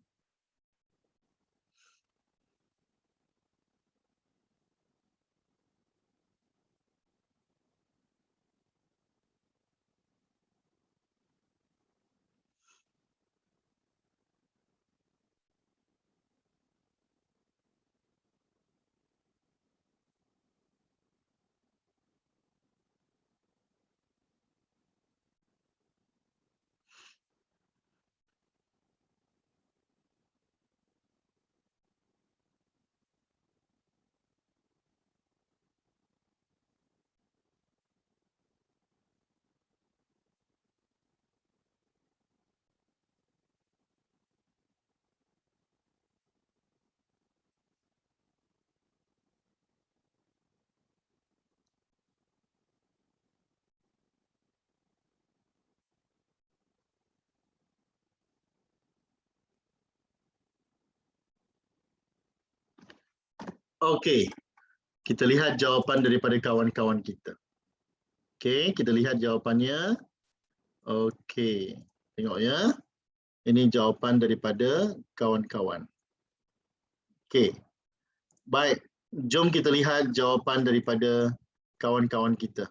Okey, kita lihat jawapan daripada kawan-kawan kita. Okey, kita lihat jawapannya. Okey, tengok ya. Ini jawapan daripada kawan-kawan. Okey, baik. Jom kita lihat jawapan daripada kawan-kawan kita.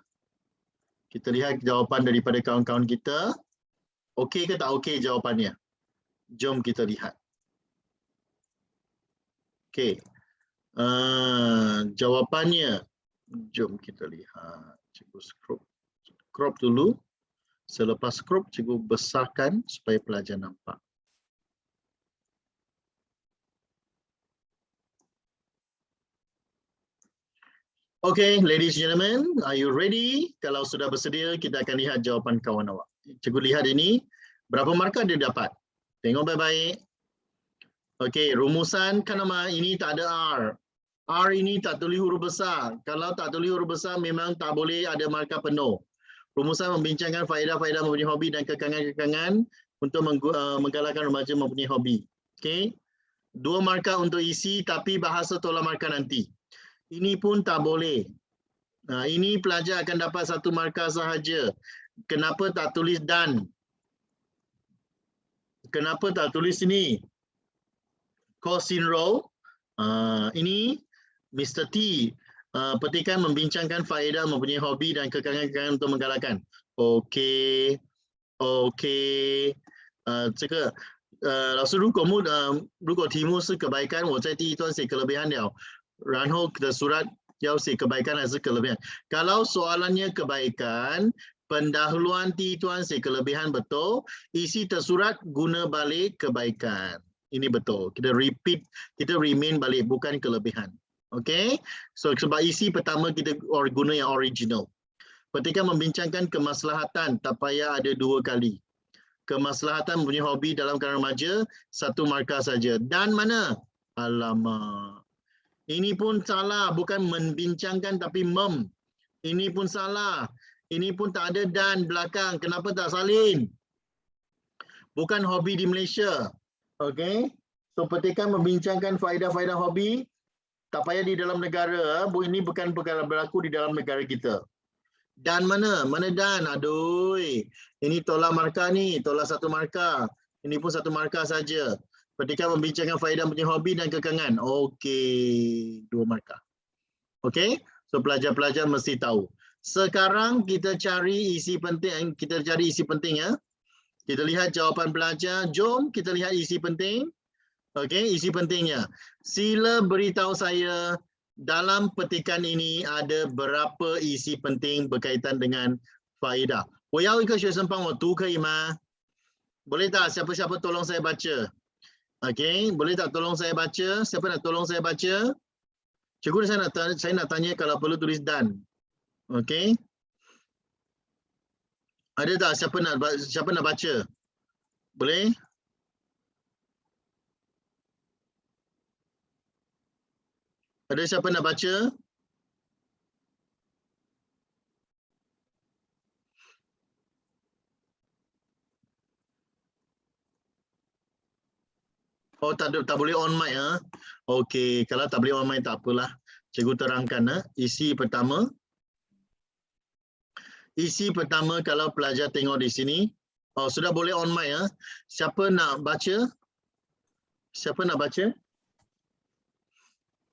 Kita lihat jawapan daripada kawan-kawan kita. Okey ke tak okey jawapannya? Jom kita lihat. Okey. Jawapannya, jom kita lihat. Cikgu crop dulu. Selepas crop, cikgu besarkan supaya pelajar nampak. Okay, ladies and gentlemen, are you ready? Kalau sudah bersedia, kita akan lihat jawapan kawan awak. Cikgu lihat ini, berapa markah dia dapat? Tengok baik-baik. Okey, rumusan kan nama ini tak ada R. R ini tak tulis huruf besar. Kalau tak tulis huruf besar memang tak boleh ada markah penuh. Rumusan membincangkan faedah-faedah mempunyai hobi dan kekangan-kekangan untuk menggalakkan remaja mempunyai hobi. Okey. 2 markah untuk isi tapi bahasa tolak markah nanti. Ini pun tak boleh. Ini pelajar akan dapat 1 markah sahaja. Kenapa tak tulis dan? Kenapa tak tulis ini? Cosin row. Ini Mr. T. Petikan membincangkan faedah mempunyai hobi dan kekangan-kekangan untuk menggalakkan. Okey. Okey. 这个老师如果题目是 kebaikan 我在第一段写 kelebihan 了 然后的 surat 要写 kebaikan 还是 kelebihan. Kalau soalannya kebaikan, pendahuluan di tuan写 kelebihan betul, isi tersurat guna balik kebaikan. Ini betul. Kita repeat, kita remain balik, bukan kelebihan. Okay? So sebab isi pertama kita guna yang original. Petikan membincangkan kemaslahatan, tak payah ada 2 kali. Kemaslahatan mempunyai hobi dalam kalangan remaja, 1 markah saja. Dan mana? Alamak. Ini pun salah, bukan membincangkan tapi mem. Ini pun salah. Ini pun tak ada dan belakang. Kenapa tak salin? Bukan hobi di Malaysia. Okey. So petikan membincangkan faedah-faedah hobi. Tak payah di dalam negara. Ini bukan perkara berlaku di dalam negara kita. Dan mana? Mana dan? Aduh. Ini tolak markah ni. Tolak 1 markah. Ini pun 1 markah saja. Petikan membincangkan faedah mempunyai hobi dan kekangan. Okey. 2 markah. Okey. So pelajar-pelajar mesti tahu. Sekarang kita cari isi penting. Kita cari isi penting ya. Kita lihat jawapan pelajar. Jom kita lihat isi penting. Okey, isi pentingnya. Sila beritahu saya dalam petikan ini ada berapa isi penting berkaitan dengan faedah. 我要一个学生帮我读可以吗？ Boleh tak siapa-siapa tolong saya baca? Okey, boleh tak tolong saya baca? Siapa nak tolong saya baca? Cikgu saya nak tanya kalau perlu tulis dan. Okey. Ada tak siapa nak baca? Boleh? Ada siapa nak baca? Oh, tak boleh on mic ah. Okey, kalau tak boleh on mic tak apalah. Cikgu terangkan isi pertama. Isi pertama kalau pelajar tengok di sini. Oh, sudah boleh on mic ah. Siapa nak baca? Siapa nak baca?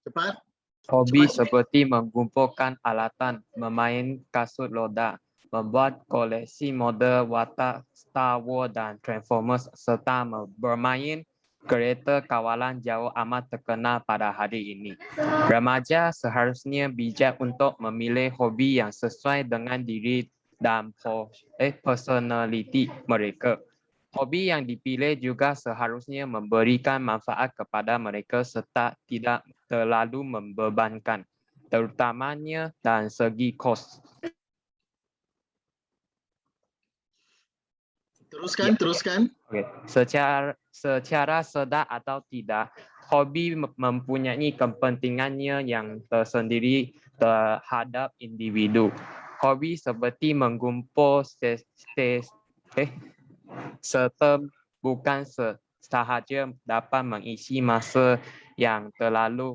Cepat. Hobi seperti mengumpulkan alatan, memain kasut roda, membuat koleksi model watak Star Wars dan Transformers serta bermain kereta kawalan jauh amat terkenal pada hari ini. Remaja seharusnya bijak untuk memilih hobi yang sesuai dengan diri dan personaliti mereka. Hobi yang dipilih juga seharusnya memberikan manfaat kepada mereka serta tidak terlalu membebankan, terutamanya dari segi kos. Teruskan. Okay. Secara sedar atau tidak, hobi mempunyai kepentingannya yang tersendiri terhadap individu. Hobi seperti mengumpul serta bukan sahaja dapat mengisi masa yang terlalu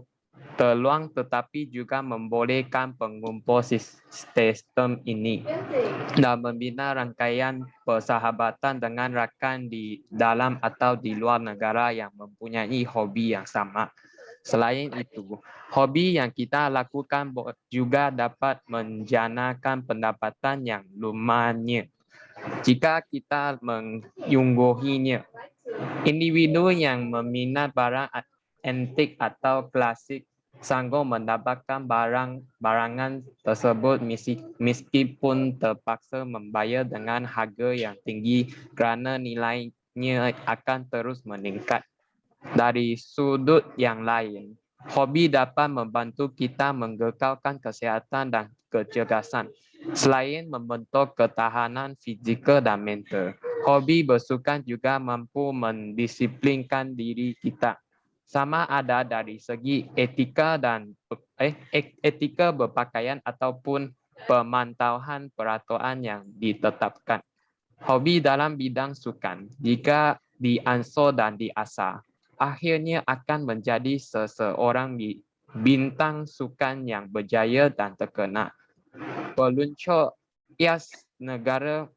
terluang tetapi juga membolehkan pengumpul sistem ini dan membina rangkaian persahabatan dengan rakan di dalam atau di luar negara yang mempunyai hobi yang sama. Selain itu, hobi yang kita lakukan juga dapat menjanakan pendapatan yang lumayan. Jika kita mengunggulnya, individu yang meminat barang antik atau klasik sanggup mendapatkan barangan tersebut meskipun terpaksa membayar dengan harga yang tinggi kerana nilainya akan terus meningkat. Dari sudut yang lain, hobi dapat membantu kita menggekalkan kesihatan dan kecerdasan. Selain membentuk ketahanan fizikal dan mental, hobi bersukan juga mampu mendisiplinkan diri kita. sama ada dari segi etika dan etika berpakaian ataupun pemantauan peraturan yang ditetapkan. Hobi dalam bidang sukan, jika diansur dan diasah, akhirnya akan menjadi seseorang bintang sukan yang berjaya dan terkenal. Peluncur IAS negara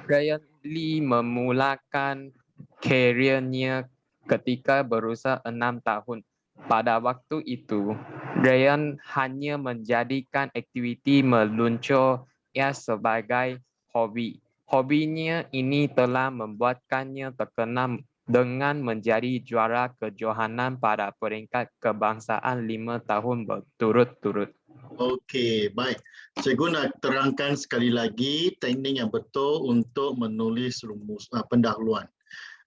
Ryan Lee memulakan kerjanya ketika berusia 6 tahun. Pada waktu itu, Ryan hanya menjadikan aktiviti meluncur IAS sebagai hobi. Hobinya ini telah membuatkannya terkenal dengan menjadi juara kejohanan pada peringkat kebangsaan 5 tahun berturut-turut. Okey, baik. Cikgu nak terangkan sekali lagi teknik yang betul untuk menulis rumus pendahuluan.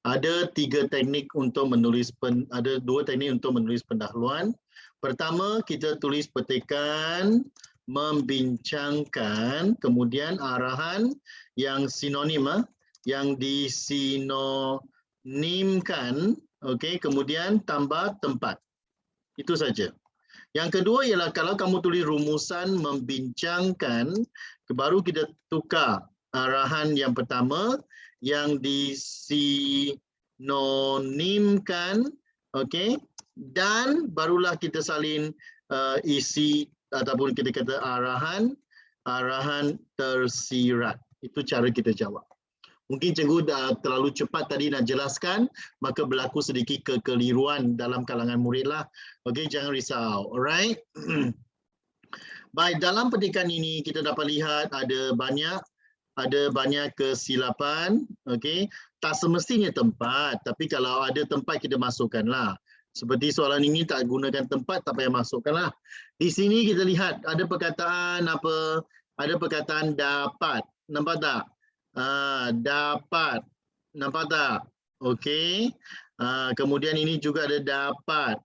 Ada 3 teknik untuk menulis ada 2 teknik untuk menulis pendahuluan. Pertama, kita tulis petikan, membincangkan, kemudian arahan yang sinonim, yang disinonimkan, okey, kemudian tambah tempat. Itu saja. Yang kedua ialah kalau kamu tulis rumusan membincangkan, baru kita tukar arahan yang pertama yang disinonimkan, okey, dan barulah kita salin isi ataupun kita kata arahan tersirat. Itu cara kita jawab. Mungkin cikgu dah terlalu cepat tadi nak jelaskan, maka berlaku sedikit kekeliruan dalam kalangan murid lah. Okey, jangan risau. Alright. Baik, dalam petikan ini kita dapat lihat ada banyak kesilapan. Okey, tak semestinya tempat, tapi kalau ada tempat kita masukkanlah. Seperti soalan ini tak gunakan tempat, tak payah masukkanlah. Di sini kita lihat ada perkataan apa? Ada perkataan dapat. Nampak tak? Dapat, nampak tak? Okey. Kemudian ini juga ada dapat,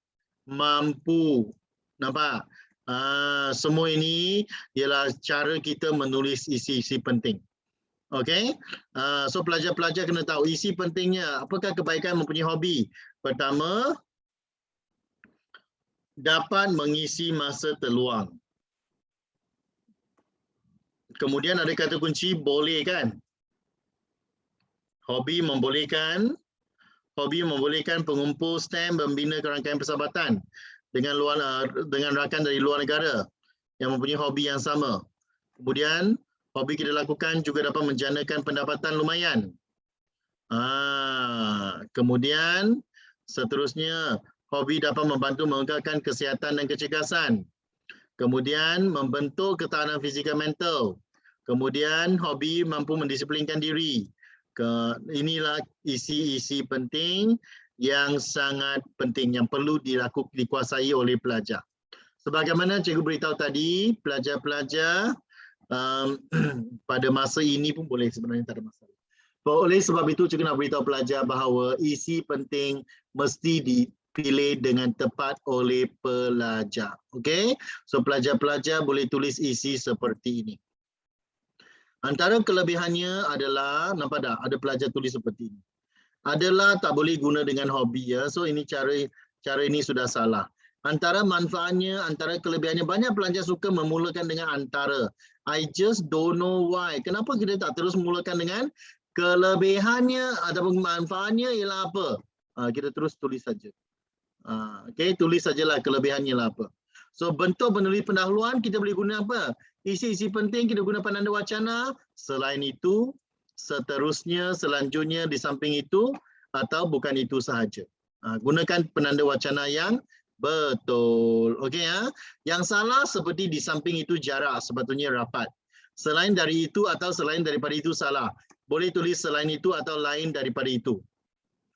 mampu, nampak? Semua ini ialah cara kita menulis isi-isi penting. Okey. So pelajar-pelajar kena tahu isi pentingnya. Apakah kebaikan mempunyai hobi? Pertama, dapat mengisi masa terluang. Kemudian ada kata kunci boleh kan? Hobi membolehkan pengumpul stem membina kerangkaian persahabatan dengan rakan dari luar negara yang mempunyai hobi yang sama. Kemudian hobi kita lakukan juga dapat menjanakan pendapatan lumayan. Kemudian seterusnya hobi dapat membantu mengekalkan kesihatan dan kecergasan. Kemudian membentuk ketahanan fizikal mental. Kemudian hobi mampu mendisiplinkan diri. Inilah isi-isi penting yang sangat penting yang perlu dikuasai oleh pelajar. Sebagaimana cikgu beritahu tadi, pelajar-pelajar pada masa ini pun boleh sebenarnya tak ada masalah. Oleh sebab itu cikgu nak beritahu pelajar bahawa isi penting mesti dipilih dengan tepat oleh pelajar. Okey? So pelajar-pelajar boleh tulis isi seperti ini. Antara kelebihannya adalah, nampak tak? Ada pelajar tulis seperti ini. Adalah tak boleh guna dengan hobi ya. So ini cara ini sudah salah. Antara manfaatnya, antara kelebihannya, banyak pelajar suka memulakan dengan antara. I just don't know why. Kenapa kita tak terus mulakan dengan kelebihannya ataupun manfaatnya ialah apa? Kita terus tulis saja. Okey, tulis sajalah kelebihannya lah apa. So bentuk penulis pendahuluan kita boleh guna apa? Isi-isi penting kita guna penanda wacana. Selain itu, seterusnya, selanjutnya, di samping itu, atau bukan itu sahaja. Gunakan penanda wacana yang betul. Okey ya. Yang salah seperti di samping itu jarak, sebetulnya rapat. Selain dari itu atau selain daripada itu salah. Boleh tulis selain itu atau lain daripada itu.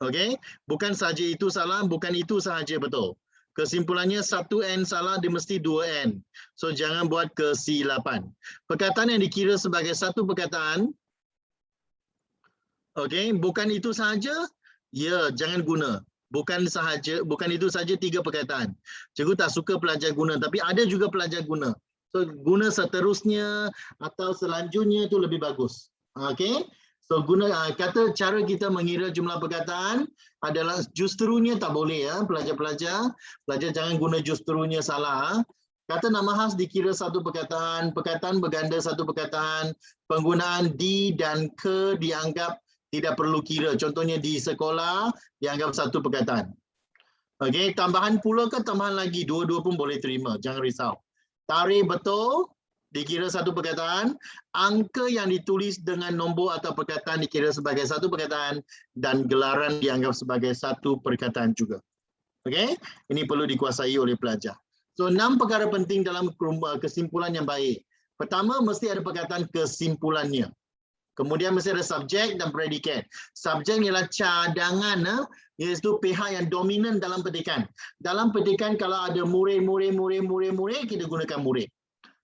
Okey. Bukan sahaja itu salah, bukan itu sahaja betul. Kesimpulannya 1N salah, dia mesti 2N. So jangan buat kesilapan. Perkataan yang dikira sebagai satu perkataan, okey, bukan itu sahaja, ya jangan guna. Bukan itu sahaja 3 perkataan. Cikgu tak suka pelajar guna, tapi ada juga pelajar guna. So guna seterusnya atau selanjutnya itu lebih bagus. Okey. So kata cara kita mengira jumlah perkataan adalah justerunya tak boleh ya pelajar-pelajar. Pelajar jangan guna justerunya salah. Kata nama khas dikira satu perkataan, perkataan berganda satu perkataan, penggunaan di dan ke dianggap tidak perlu kira. Contohnya di sekolah dianggap satu perkataan. Okey, tambahan pula ke tambahan lagi, dua-dua pun boleh terima, jangan risau. Tarikh betul dikira satu perkataan, angka yang ditulis dengan nombor atau perkataan dikira sebagai satu perkataan dan gelaran dianggap sebagai satu perkataan juga. Okey, ini perlu dikuasai oleh pelajar. So 6 perkara penting dalam kesimpulan yang baik. Pertama, mesti ada perkataan kesimpulannya. Kemudian mesti ada subjek dan predikat. Subjek ialah cadangan, iaitu pihak yang dominan dalam petikan. Dalam petikan kalau ada murid, kita gunakan murid.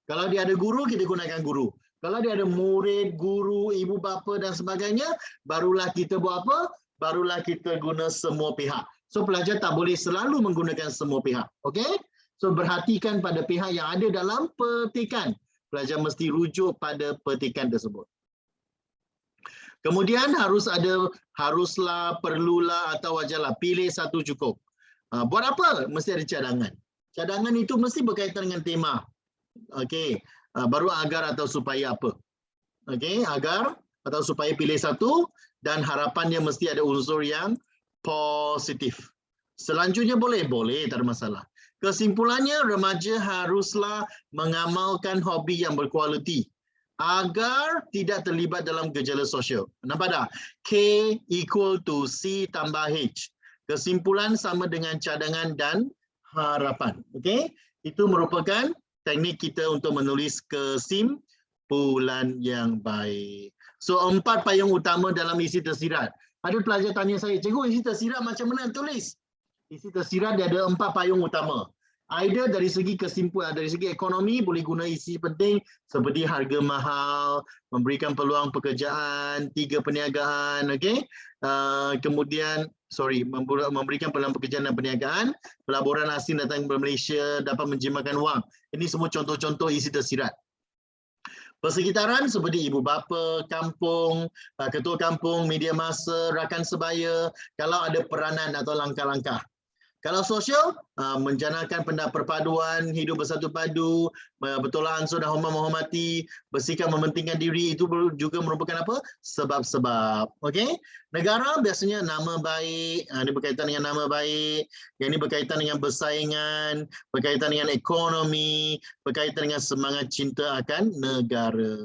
Kalau dia ada guru, kita gunakan guru. Kalau dia ada murid, guru, ibu bapa dan sebagainya, barulah kita buat apa? Barulah kita guna semua pihak. So pelajar tak boleh selalu menggunakan semua pihak. Okey? So perhatikan pada pihak yang ada dalam petikan. Pelajar mesti rujuk pada petikan tersebut. Kemudian haruslah, perlulah atau wajarlah. Pilih satu cukup. Buat apa? Mesti ada cadangan. Cadangan itu mesti berkaitan dengan tema. Okey. Baru agar atau supaya apa. Okey. Agar atau supaya pilih satu dan harapannya mesti ada unsur yang positif. Selanjutnya boleh, tak ada masalah. Kesimpulannya, remaja haruslah mengamalkan hobi yang berkualiti agar tidak terlibat dalam gejala sosial. Nampak tak? K equal to C tambah H. Kesimpulan sama dengan cadangan dan harapan. Okey? Itu merupakan teknik kita untuk menulis kesimpulan yang baik. So 4 payung utama dalam isi tersirat. Ada pelajar tanya saya, cikgu isi tersirat macam mana tulis? Isi tersirat dia ada 4 payung utama. Either dari segi kesimpulan, dari segi ekonomi boleh guna isi penting seperti harga mahal, memberikan peluang pekerjaan, 3 perniagaan, okey. Kemudian memberikan peluang pekerjaan dan perniagaan, pelaburan asing datang ke Malaysia dapat menjimatkan wang. Ini semua contoh-contoh isi tersirat. Persekitaran seperti ibu bapa, kampung, ketua kampung, media massa, rakan sebaya, kalau ada peranan atau langkah-langkah. Kalau sosial, menjanakan perpaduan, hidup bersatu padu, bertolak ansur dan hormat menghormati, bersikap mementingkan diri, itu juga merupakan apa? Sebab-sebab. Okey? Negara biasanya nama baik, ini berkaitan dengan nama baik, yang ini berkaitan dengan bersaingan, berkaitan dengan ekonomi, berkaitan dengan semangat cinta akan negara.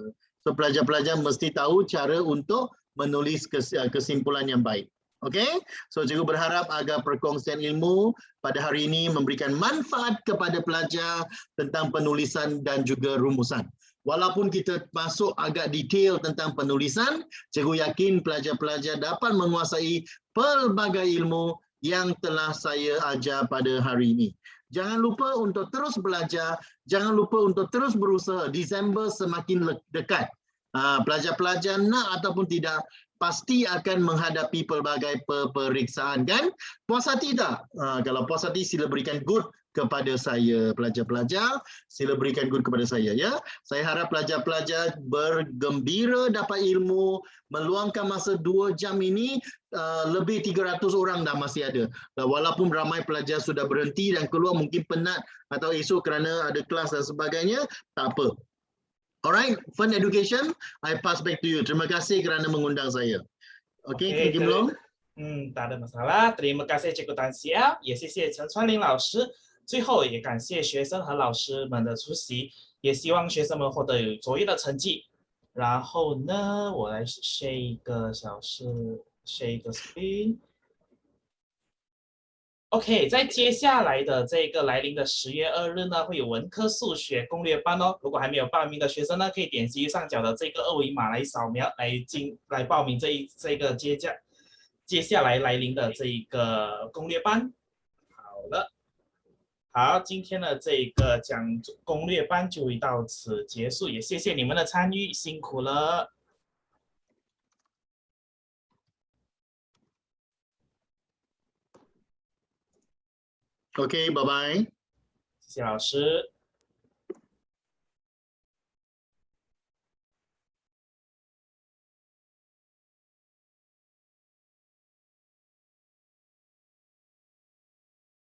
So pelajar-pelajar mesti tahu cara untuk menulis kesimpulan yang baik. Okey, so cikgu berharap agar perkongsian ilmu pada hari ini memberikan manfaat kepada pelajar tentang penulisan dan juga rumusan. Walaupun kita masuk agak detail tentang penulisan, cikgu yakin pelajar-pelajar dapat menguasai pelbagai ilmu yang telah saya ajar pada hari ini. Jangan lupa untuk terus belajar, jangan lupa untuk terus berusaha. Disember semakin dekat. Pelajar-pelajar nak ataupun tidak, pasti akan menghadapi pelbagai peperiksaan kan? Puas hati tak? Kalau puas hati sila berikan good kepada saya pelajar-pelajar, sila berikan good kepada saya ya. Saya harap pelajar-pelajar bergembira dapat ilmu, meluangkan masa 2 jam ini, lebih 300 orang dah masih ada. Walaupun ramai pelajar sudah berhenti dan keluar mungkin penat atau esok kerana ada kelas dan sebagainya, tak apa. Alright, Fun Education, I pass back to you. Terima kasih kerana mengundang saya. Okay, Kim Long. 大的masalah. Terima kasih Cikgu Tan Xia，也谢谢陈川林老师。最后也感谢学生和老师们的出席，也希望学生们获得有卓越的成绩。然后呢，我来 share 一个小时 ，share 一个 screen。OK， 在接下来的这个来临的10月2日呢，会有文科数学攻略班哦。如果还没有报名的学生呢，可以点击右上角的这个2维码来扫描，来报名这个接下来来临的这一个攻略班。好了，好，今天的这个讲攻略班就会到此结束，也谢谢你们的参与，辛苦了。OK，拜拜。谢谢老师。